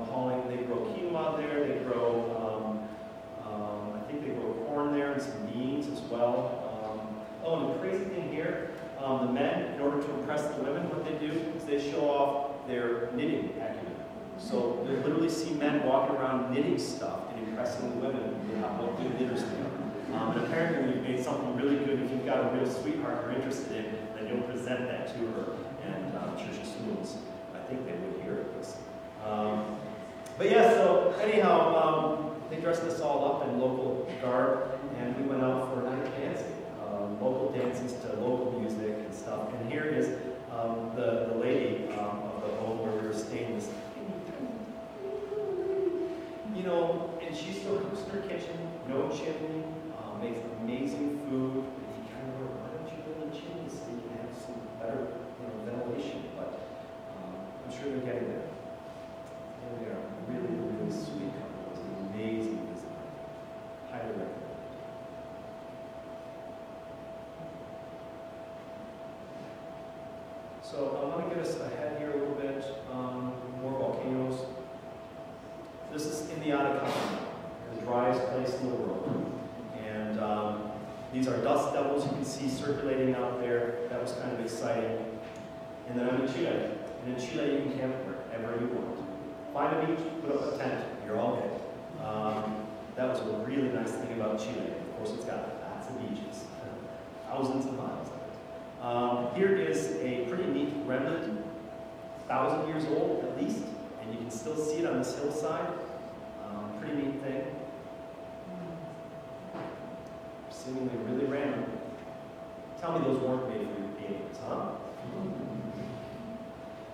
hauling. They grow quinoa there. They grow, I think they grow corn there and some beans as well. And the crazy thing here, the men, in order to impress the women, what they do is they show off their knitting acumen. So you literally see men walking around knitting stuff and impressing the women with what good knitters they are. And apparently when you've made something really good, if you've got a real sweetheart you're interested in, then you'll present that to her. And Church students, I think they would hear this. But yeah, so anyhow, they dressed us all up in local garb, and we went out for a night dancing. Local dances to local music and stuff. And here is the lady of the home where we were staying. This, you know, and she still cooks in her kitchen, no chimney, makes amazing food. And he kind of went, why don't you build a chimney so you can have some better, ventilation? But I'm sure they're getting there. And they are really, really sweet couple. It was an amazing visit. Highly recommend. So I want to get us ahead here a little bit, more volcanoes. This is in the Atacama, the driest place in the world. And these are dust devils you can see circulating out there. That was kind of exciting. And then I'm in Chile. And in Chile you can camp wherever you want. Find a beach, put up a tent, you're all good. That was a really nice thing about Chile. Of course it's got lots of beaches, thousands of miles. Here is a pretty neat remnant, 1,000 years old at least, and you can still see it on this hillside. Pretty neat thing. Seemingly really random. Tell me those weren't made for your paintings, huh?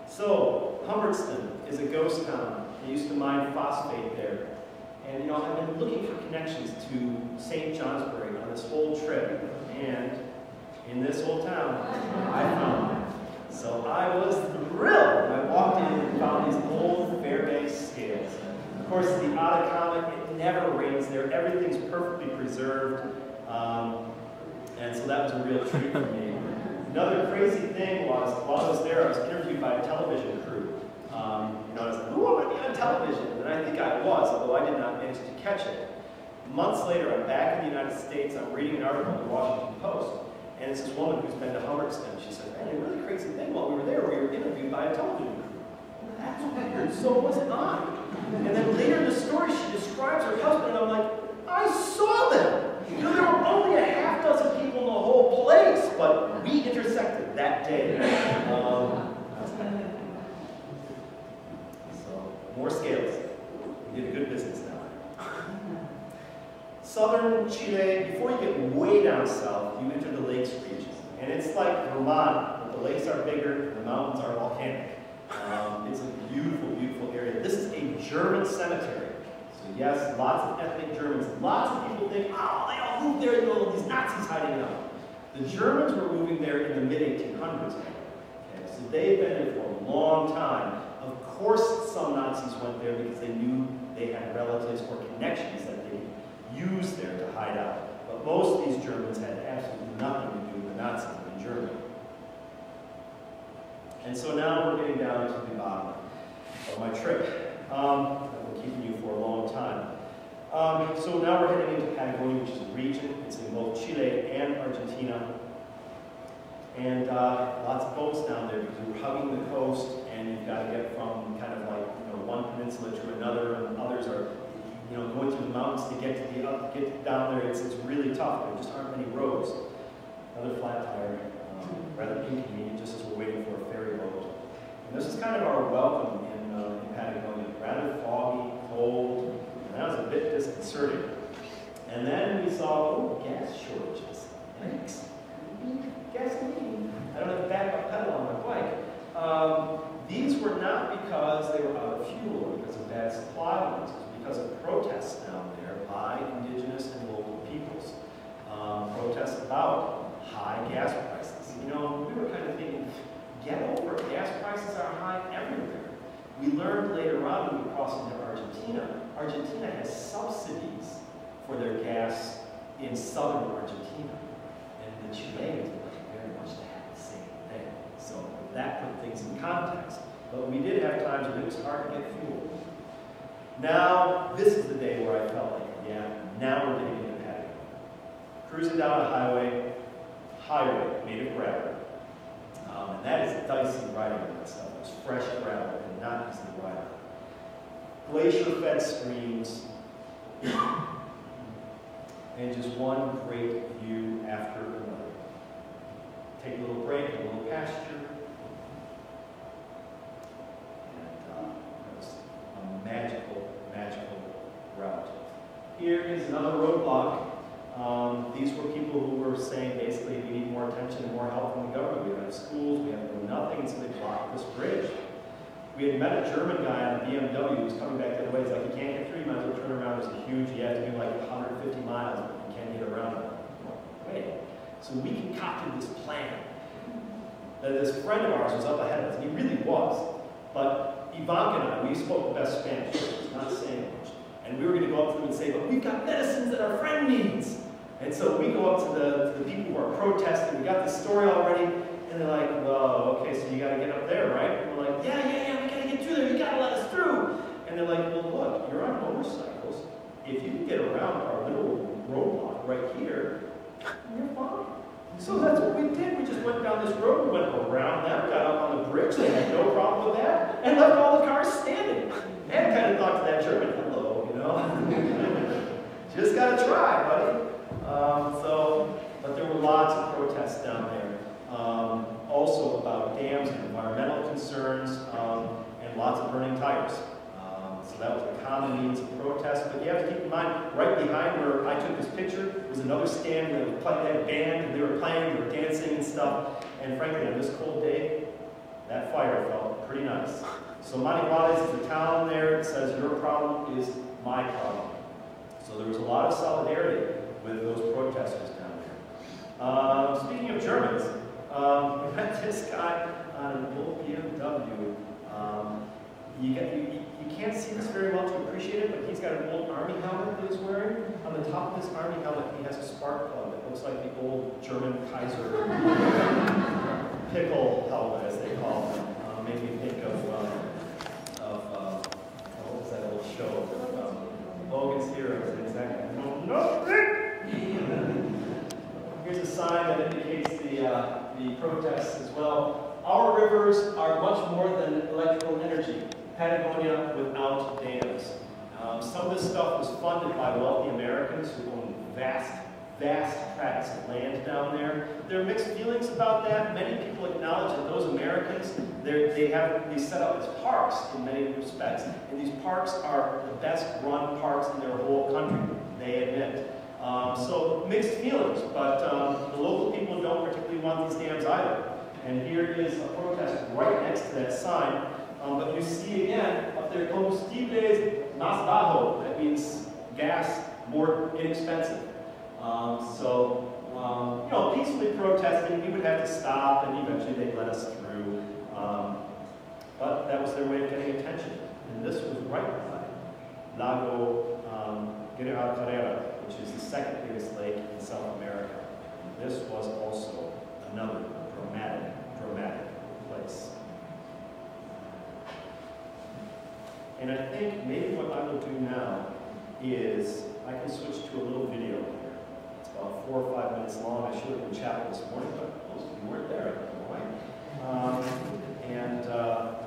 So, Humbertston is a ghost town. They used to mine phosphate there. And I've been looking for connections to St. Johnsbury on this whole trip, and in this whole town, I found them. So I was thrilled. I walked in and found these old Fairbanks scales. Of course, the Atacama, it never rains there. Everything's perfectly preserved. And so that was a real treat for me. Another crazy thing was, while I was there, I was interviewed by a television crew. I was like, ooh, I might be on television. And I think I was, although I did not manage to catch it. Months later, I'm back in the United States. I'm reading an article in the Washington Post. And it's this woman who's been to Humbertston. She said, man, a really crazy thing. While we were there, we were interviewed by a television crew. Well, that's weird. So was I. And then later in the story, she describes her husband, and I'm like, I saw them. There were only a half dozen people in the whole place, but we intersected that day. So, more scales. We did good business now. Southern Chile, before you get way down south, you enter the lakes region. And it's like Vermont, but the lakes are bigger, the mountains are volcanic. It's a beautiful, beautiful area. This is a German cemetery. So So yes, lots of ethnic Germans. Lots of people think, oh, they all moved there, you know, these Nazis hiding out. The Germans were moving there in the mid-1800s. Okay, so they've been there for a long time. Of course, some Nazis went there because they knew they had relatives or connections that they used there to hide out. But most of these Germans had absolutely nothing to do with the Nazis in Germany. And so now we're getting down to the bottom of my trip. I've been keeping you for a long time. So now we're heading into Patagonia, which is a region. It's in both Chile and Argentina. And lots of boats down there because we're hugging the coast, and you've got to get from kind of like, you know, one peninsula to another, and others are, you know, going through the mountains to get down there. It's really tough. There just aren't many roads. Another flat tire, rather inconvenient, just as we're waiting for a ferry boat. And this is kind of our welcome in Patagonia. Rather foggy, cold, and that was a bit disconcerting. And then we saw, oh, gas shortages. Thanks. Gasoline. I don't have a backup pedal on my bike. These were not because they were out of fuel or because of bad supply lines. It was because of protests down there by indigenous and local peoples. Protests about high gas prices. You know, we were kind of thinking, get over it. Gas prices are high everywhere. We learned later on when we crossed into Argentina, Argentina has subsidies for their gas in southern Argentina. And the Chileans would like very much to have the same thing. So that put things in context. But we did have times when it was hard to get fuel. Now, this is the day where I felt like, yeah, now we're getting into Patagonia. Cruising down a highway made of gravel. And that is dicey riding on that stuff. It was fresh gravel and not easy to ride on. Glacier-fed streams, and just one great view after another. Take a little break, a little pasture. And it was a magical, magical route. Here is another roadblock. These were people who were saying basically we need more attention and more help from the government. We don't have schools, we have nothing, so they blocked this bridge. We had met a German guy on a BMW who was coming back the other way. He's like, you can't get through, you might as well turn around. There's a huge, you have to do like 150 miles, but you can't get around it. Wait. So we concocted this plan that this friend of ours was up ahead of us, and he really was. But Ivanka and I, we spoke the best Spanish, not saying much. And we were going to go up to them and say, but we've got medicines that our friend needs. And so we go up to the people who are protesting. We got this story already. And they're like, well, okay, so you got to get up there, right? And we're like, yeah, we got to get through there. You got to let us through. And they're like, well, look, you're on motorcycles. If you can get around our little roadblock right here, you're fine. So that's what we did. We just went down this road, we went around them, got up on the bridge. They had no problem with that, and left all the cars standing. And kind of thought to that German, hello, you know. Just got to try, buddy. But there were lots of protests down there. Also about dams and environmental concerns, and lots of burning tires. So that was a common means of protest. But you have to keep in mind, right behind where I took this picture was another stand where they had a band, and they were playing, they were dancing and stuff. And frankly, on this cold day, that fire felt pretty nice. So Maniguales is the town there. It says, your problem is my problem. So there was a lot of solidarity with those protesters down there. Speaking of Germans, we met this guy on an old BMW. You can't see this very well to appreciate it, but he's got an old army helmet that he's wearing. On the top of this army helmet, he has a spark plug that looks like the old German Kaiser pickle helmet, as they call them. Made me think of what was that old show? Logan's Heroes, exactly. No. Here's a sign that indicates the protests as well. Our rivers are much more than electrical energy. Patagonia without dams. Some of this stuff was funded by wealthy Americans who own vast tracts of land down there. There are mixed feelings about that. Many people acknowledge that those Americans, they set up as parks in many respects. And these parks are the best run parks in their whole country, they admit. So mixed feelings, but the local people don't particularly want these dams either. And here is a protest right next to that sign. But you see again, up there, combustibles Mas bajo, that means gas, more inexpensive. You know, peacefully protesting, we would have to stop, and eventually they'd let us through. But that was their way of getting attention. And this was right by Lago Carrera, which is the second biggest lake in South America. This was also another dramatic place. And I think maybe what I will do now is I can switch to a little video here. It's about 4 or 5 minutes long. I should have been in chapel this morning, but most of you weren't there, right?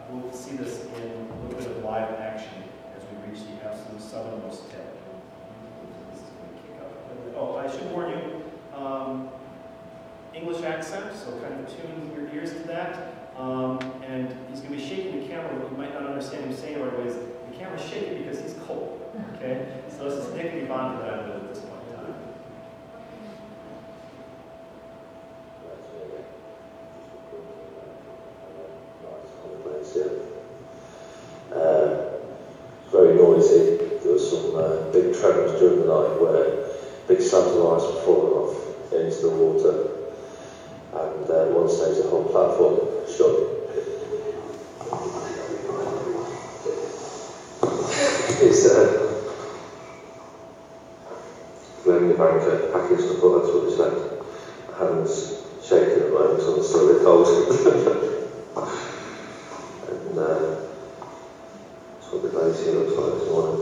We'll see this in a little bit of live action as we reach the absolute southernmost tip. This is going to kick up. Oh, I should warn you, English accent, so kind of tune your ears to that. And he's going to be shaking the camera, but you might not understand him saying right away. The camera's shaking because he's cold. Okay? So this is Nick and Yvonne that I'm with at this point in time. Very noisy. There was some big tremors during the night where big slabs of ice were falling off into the water. And at one stage the whole platform shook. It's blaming the banker package, I thought that's what he said. Hands shaking at the moment, so I'm still a bit cold. And that's what the glacier looks like this morning.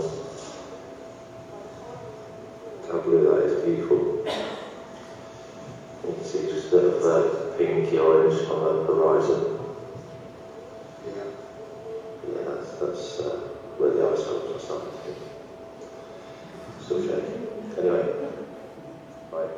How blue that is, beautiful. You can see just a bit of pinky orange on the horizon. Yeah, that's where the ice comes are starting to hit. Still shaking. Anyway, right.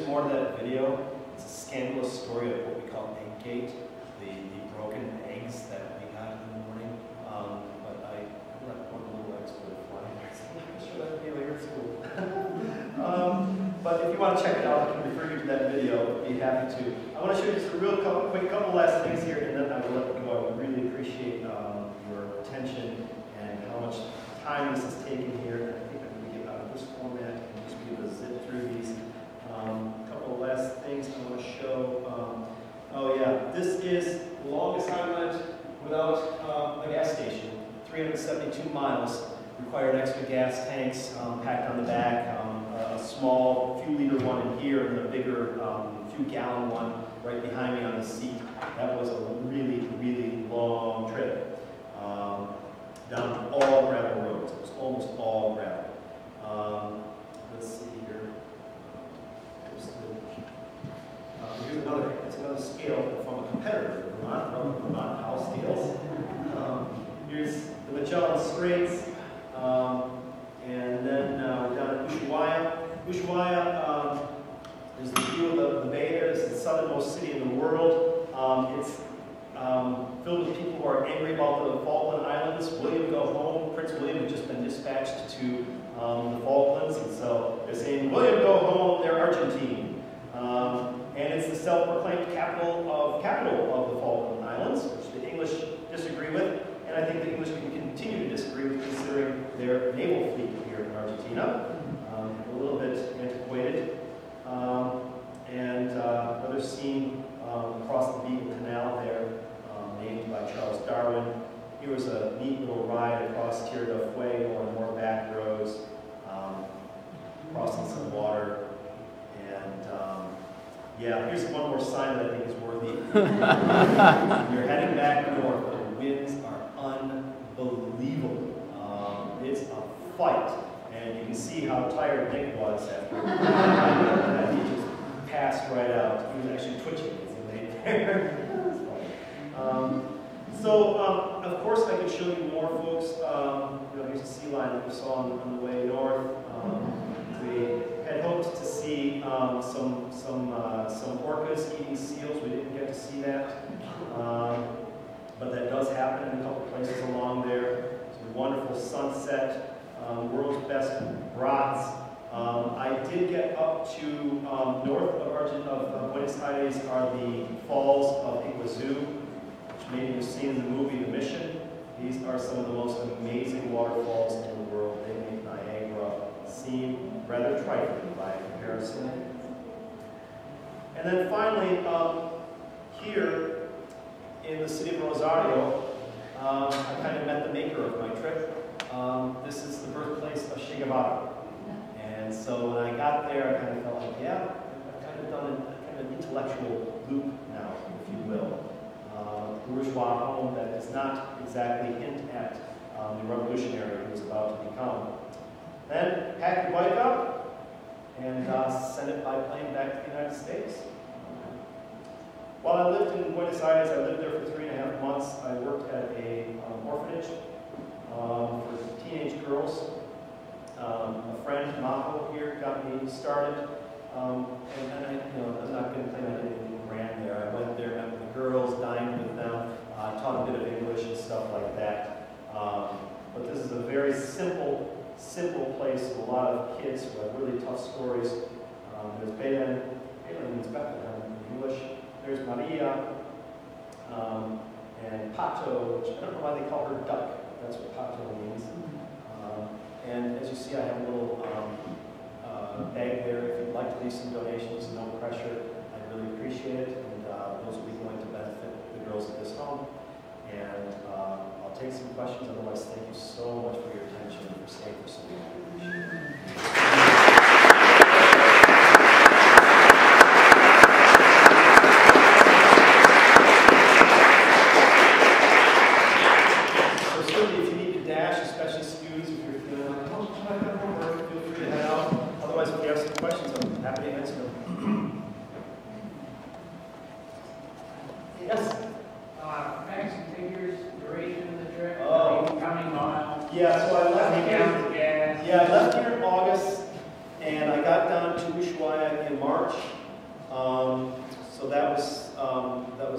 there's more to that video. It's a scandalous story of what we call Egggate, the broken eggs that we got in the morning. But I let one little expert fly. I'm sure that video here at school. But if you want to check it out, I can refer you to that video. I'd be happy to. I want to show you just a real quick couple last things here, and then I will let you go. I would really appreciate your attention and how much time this has taken here. I think I'm going to get out of this format and just be able to zip through these. A couple of last things I want to show. Oh yeah, this is the longest I went without a gas station. 372 miles. Required extra gas tanks packed on the back. A small few-liter one in here, and a bigger few-gallon one right behind me on the seat. That was a really, really long trip. Down all gravel roads. It was almost all gravel. Let's see here. Here's another. It's another scale from a competitor, from Vermont House Scales. Here's the Magellan Straits, and then we're down at Ushuaia. Ushuaia is the view of the bay there. It's the southernmost city in the world. It's filled with people who are angry about the Falkland Islands. William, go home. Prince William had just been dispatched to the Falklands, and so they're saying, William, go home, they're Argentine. And it's the self-proclaimed capital of the Falkland Islands, which the English disagree with, and I think the English can continue to disagree with, considering their naval fleet here in Argentina. A little bit antiquated. And another scene across the Beagle Canal there, named by Charles Darwin. Here was a neat little ride across Tierra del Fuego and more back roads, crossing some water. And yeah, here's one more sign that I think is worthy. You're heading back north. The winds are unbelievable. It's a fight. And you can see how tired Nick was after that. He just passed right out. He was actually twitching as he laid there. Of course, I could show you more, folks. Here's a sea lion that we saw on the way north. We had hoped to see some orcas eating seals. We didn't get to see that, but that does happen in a couple places along there. It's a wonderful sunset. World's best brats. I did get up to north of Buenos Aires are the falls of Iguazu, which maybe you've seen in the movie The Mission. These are some of the most amazing waterfalls in the world. They make Niagara seem rather trifling by comparison. And then finally, here in the city of Rosario, I kind of met the maker of my trip. This is the birthplace of Che Guevara. And so when I got there, I kind of felt like, yeah, I've kind of done an intellectual loop now, if you will. Bourgeois home that does not exactly hint at the revolutionary he was about to become. Then pack your bike up and send it by plane back to the United States. While I lived in Buenos Aires, I lived there for 3.5 months. I worked at an orphanage for teenage girls. A friend, Mako, here got me started. And I'm not going to claim I did anything grand there. I went there, met with the girls, dined with them, taught a bit of English and stuff like that. But this is a very simple place with a lot of kids who have really tough stories. There's Belen means Bethlehem in English. There's Maria and Pato, which I don't know why they call her Duck. That's what Pato means. And as you see, I have a little bag there. If you'd like to leave some donations, no pressure, I'd really appreciate it. And those will be going to benefit the girls at this home. And I'll take some questions. Otherwise, thank you so much for your attention and for staying for so long. I appreciate it. I left here in August March. So that was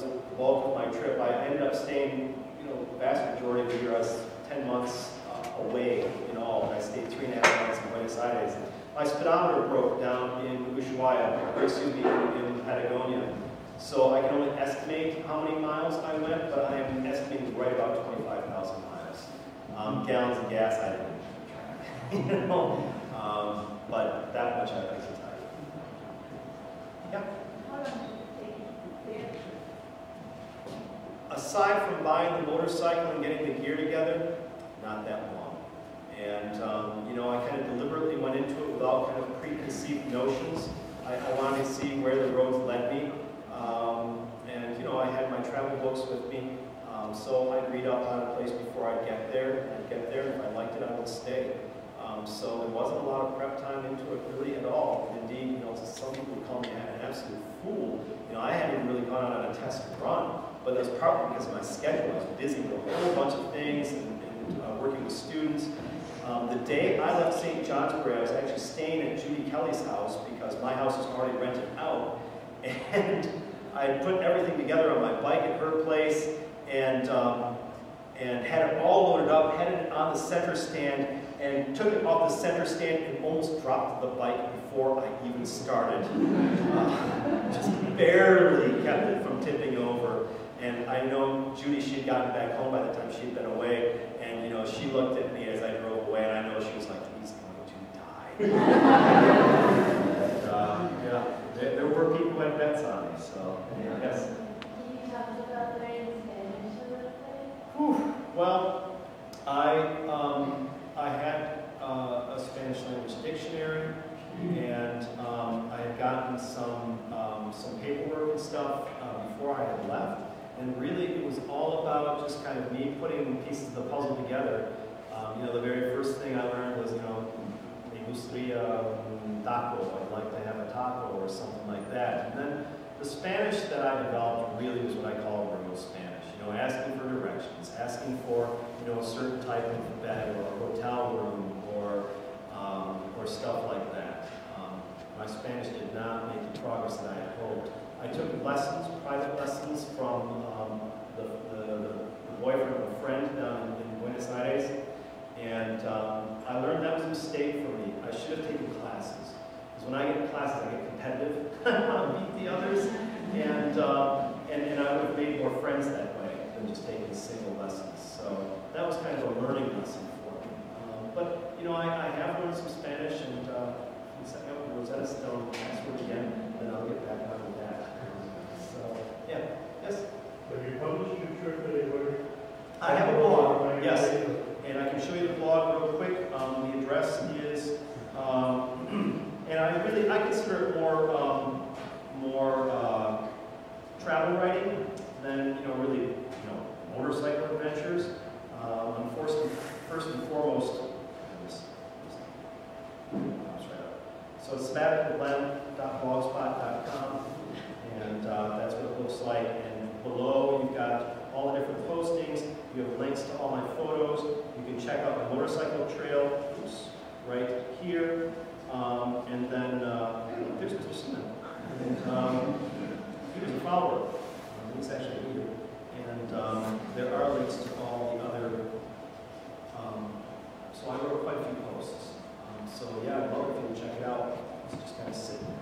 the bulk of my trip. I ended up staying, the vast majority of the year. I was 10 months away in all. I stayed 3.5 months in Buenos Aires. My speedometer broke down in Ushuaia, or excuse me, in Patagonia. So I can only estimate how many miles I went, but I am estimating right about 25,000 miles. Gallons of gas, I didn't keep track. But that much I can tell you. Yeah. How long did it take there? Aside from buying the motorcycle and getting the gear together, not that long. And I kind of deliberately went into it without kind of preconceived notions. I wanted to see where the roads led me. I had my travel books with me, so I'd read up on a place before I'd get there. If I liked it, I would stay. So there wasn't a lot of prep time into it really at all. Indeed, some people would call me an absolute fool. I hadn't really gone out on a test run, but that was partly because of my schedule. I was busy with a whole bunch of things and working with students. The day I left St. Johnsbury, I was actually staying at Judy Kelly's house because my house was already rented out, and I had put everything together on my bike at her place, and had it all loaded up, had it on the center stand, and took it off the center stand and almost dropped the bike before I even started. Just barely kept it from tipping over. And I know Judy, she had gotten back home by the time she had been away, and she looked at me as I drove away, and I know she was like, he's going to die. And, there were people who had bets on me, so yes. Can you talk about learning Spanish a little bit? Well, I had a Spanish language dictionary, and I had gotten some paperwork and stuff before I had left. And really, it was all about just kind of me putting pieces of the puzzle together. The very first thing I learned was, me gustaría un taco. I'd like to have a taco or something like that. And then the Spanish that I developed really was what I call real Spanish. Asking for directions, asking for a certain type of bed or a hotel room or stuff like that. My Spanish did not make the progress that I had hoped. I took lessons, private lessons from the boyfriend of a friend down in Buenos Aires, and I learned that was a mistake for me. I should have taken classes, because when I get classes, I get competitive. I want to beat the others, and I would have made more friends that way than just taking single lessons. So that was kind of a learning lesson for me. But I have learned some Spanish, and setting up the Rosetta Stone password again, then I'll get back on with that. So, yeah, yes? Have you published your trip anywhere? I have a blog, yes, and I can show you the blog real quick. The address is, and I consider it more travel writing than really motorcycle adventures. First and foremost, so it's sabbaticalblend.blogspot.com, and that's what it looks like. And below, you've got all the different postings. You have links to all my photos. You can check out the motorcycle trail, right here. And then there's Mr. Seamon. And he was a follower. He's actually here. And there are links to all the other. So I wrote quite a few posts. So yeah, I'd love if you would check it out. It's just kind of sitting there.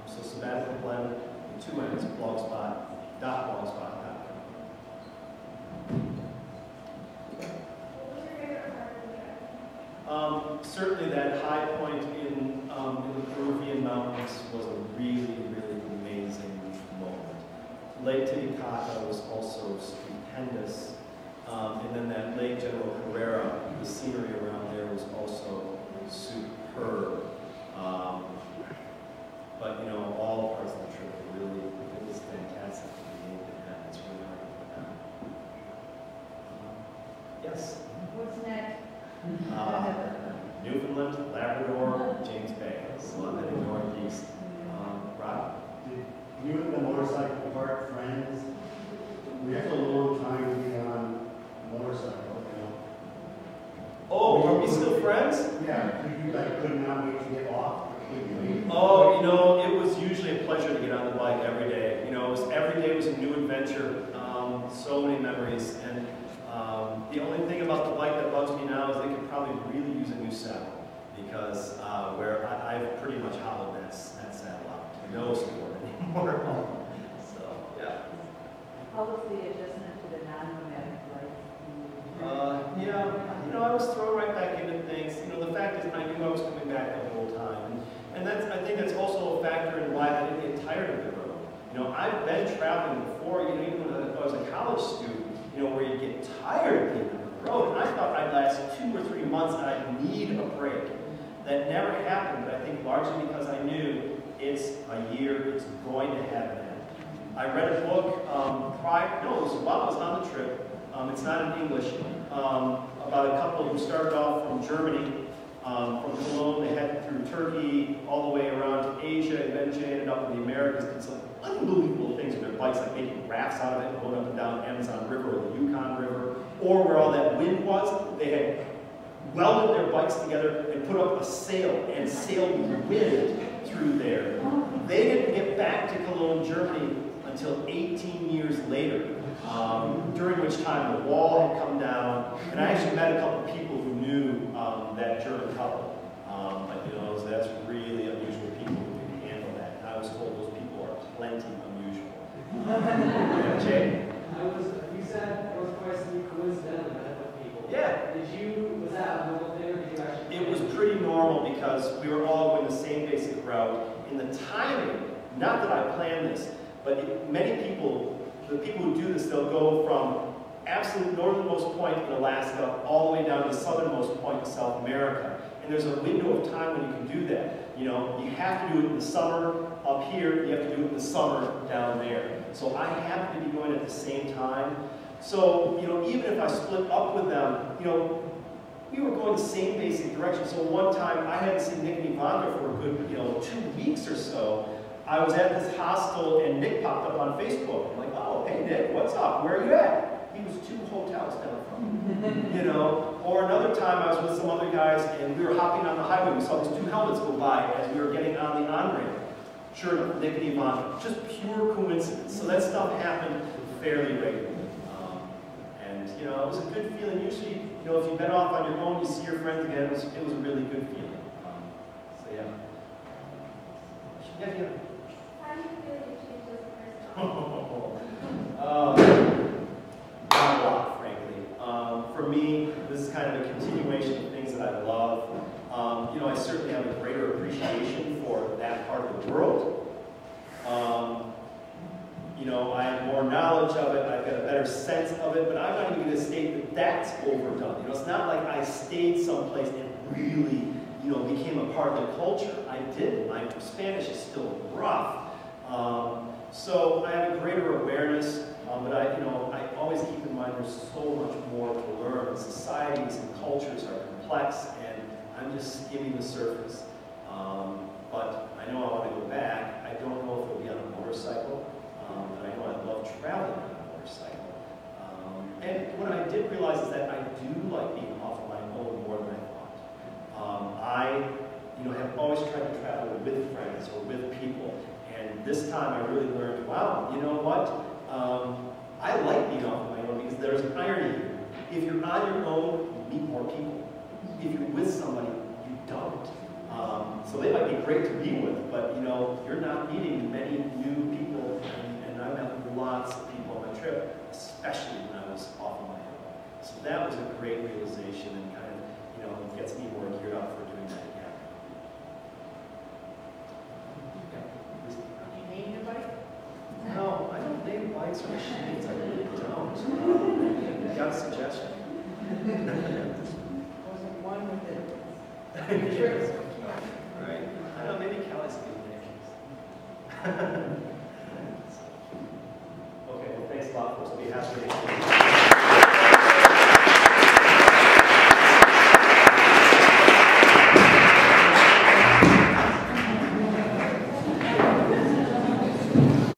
So Sabbatical Blend, in 2 minutes, blogspot.blogspot.com. Certainly that high point in the Peruvian mountains was a really, really amazing moment. Lake Titicaca was also stupendous. And then that Lake General Herrera, the scenery around there was also superb. But all parts of the trip were really, it was fantastic to be able to have. It's really hard to put down. Yes? What's next? Newfoundland, Labrador, James Bay. So I'm heading northeast. Rob? Did you and the motorcycle part friends? We have a long time to be on a motorcycle, Oh, are we still friends? Yeah, you could not wait to get off. Oh, adventure, so many memories, and the only thing about the bike that bugs me now is they could probably really use a new saddle, because where I've pretty much hollowed that saddle out. No support anymore. So, yeah. How was the adjustment to the non-nomadic life? Yeah, I was thrown right back into things. The fact is, I knew I was coming back the whole time, and I think that's also a factor in why I didn't get tired of the road. I've been traveling before, even when I was a college student, where you get tired of being on the road, and I thought I'd last 2 or 3 months and I'd need a break. That never happened, but I think largely because I knew it's a year, it's going to have an end. I read a book it was while I was on the trip, it's not in English, about a couple who started off from Germany, from Cologne. They headed through Turkey, all the way around to Asia, and eventually ended up in the Americas. It's like unbelievable things with their bikes, like making rafts out of it, going up and down the Amazon River or the Yukon River, or where all that wind was. They had welded their bikes together and put up a sail and sailed the wind through there. They didn't get back to Cologne, Germany until 18 years later, during which time the wall had come down, and I actually met a couple of people who knew that German couple. That's really unusual people who can handle that. And I was told those people are plenty unusual. Yeah, Jay? You said it was quite coincidental that with people. Yeah. Was that a normal thing, or did you actually? It was pretty normal because we were all going the same basic route. In the timing, not that I planned this, but many people, the people who do this, they'll go from absolute northernmost point in Alaska all the way down to the southernmost point in South America. And there's a window of time when you can do that. You have to do it in the summer up here, you have to do it in the summer down there. So I happened to be going at the same time. So, even if I split up with them, we were going the same basic direction. So one time I hadn't seen Nick Nivanda for a good, 2 weeks or so. I was at this hostel and Nick popped up on Facebook. I'm like, oh, hey Nick, what's up? Where are you at? He was 2 hotels down from me. Or another time I was with some other guys and we were hopping on the highway. We saw these 2 helmets go by as we were getting on the on-ramp. Sure enough, Nick Nivanda. Just pure coincidence. So that stuff happened fairly regularly. It was a good feeling. Usually, if you've been off on your own, you see your friends again, it was a really good feeling. So yeah. How do you feel you changed as a person? Not a lot, frankly. For me, this is kind of a continuation of things that I love. I certainly have a greater appreciation for that part of the world. I have more knowledge of it, I've got a better sense of it, but I'm not even going to state that that's overdone. It's not like I stayed someplace and really, became a part of the culture. I didn't. My Spanish is still rough. So I have a greater awareness, but I always keep in mind there's so much more to learn. Societies and cultures are complex, and I'm just skimming the surface. But I know I want to go back. I don't know if it'll be on a motorcycle. But I know I love traveling on a motorcycle. And what I did realize is that I do like being off on my own more than I thought. I have always tried to travel with friends or with people. And this time I really learned, wow, you know what? I like being off on my own because there's an irony here. If you're on your own, you meet more people. If you're with somebody, you don't. So they might be great to be with, but you're not meeting many new people. And I met lots of people on my trip, especially when I was off on my own. So that was a great realization and kind of, gets me more geared up for doing that again. Do you name your bike? No, I don't name bikes or machines. I really don't. Got a suggestion? Wasn't one with it. Right. I don't know, maybe Kelly's good names.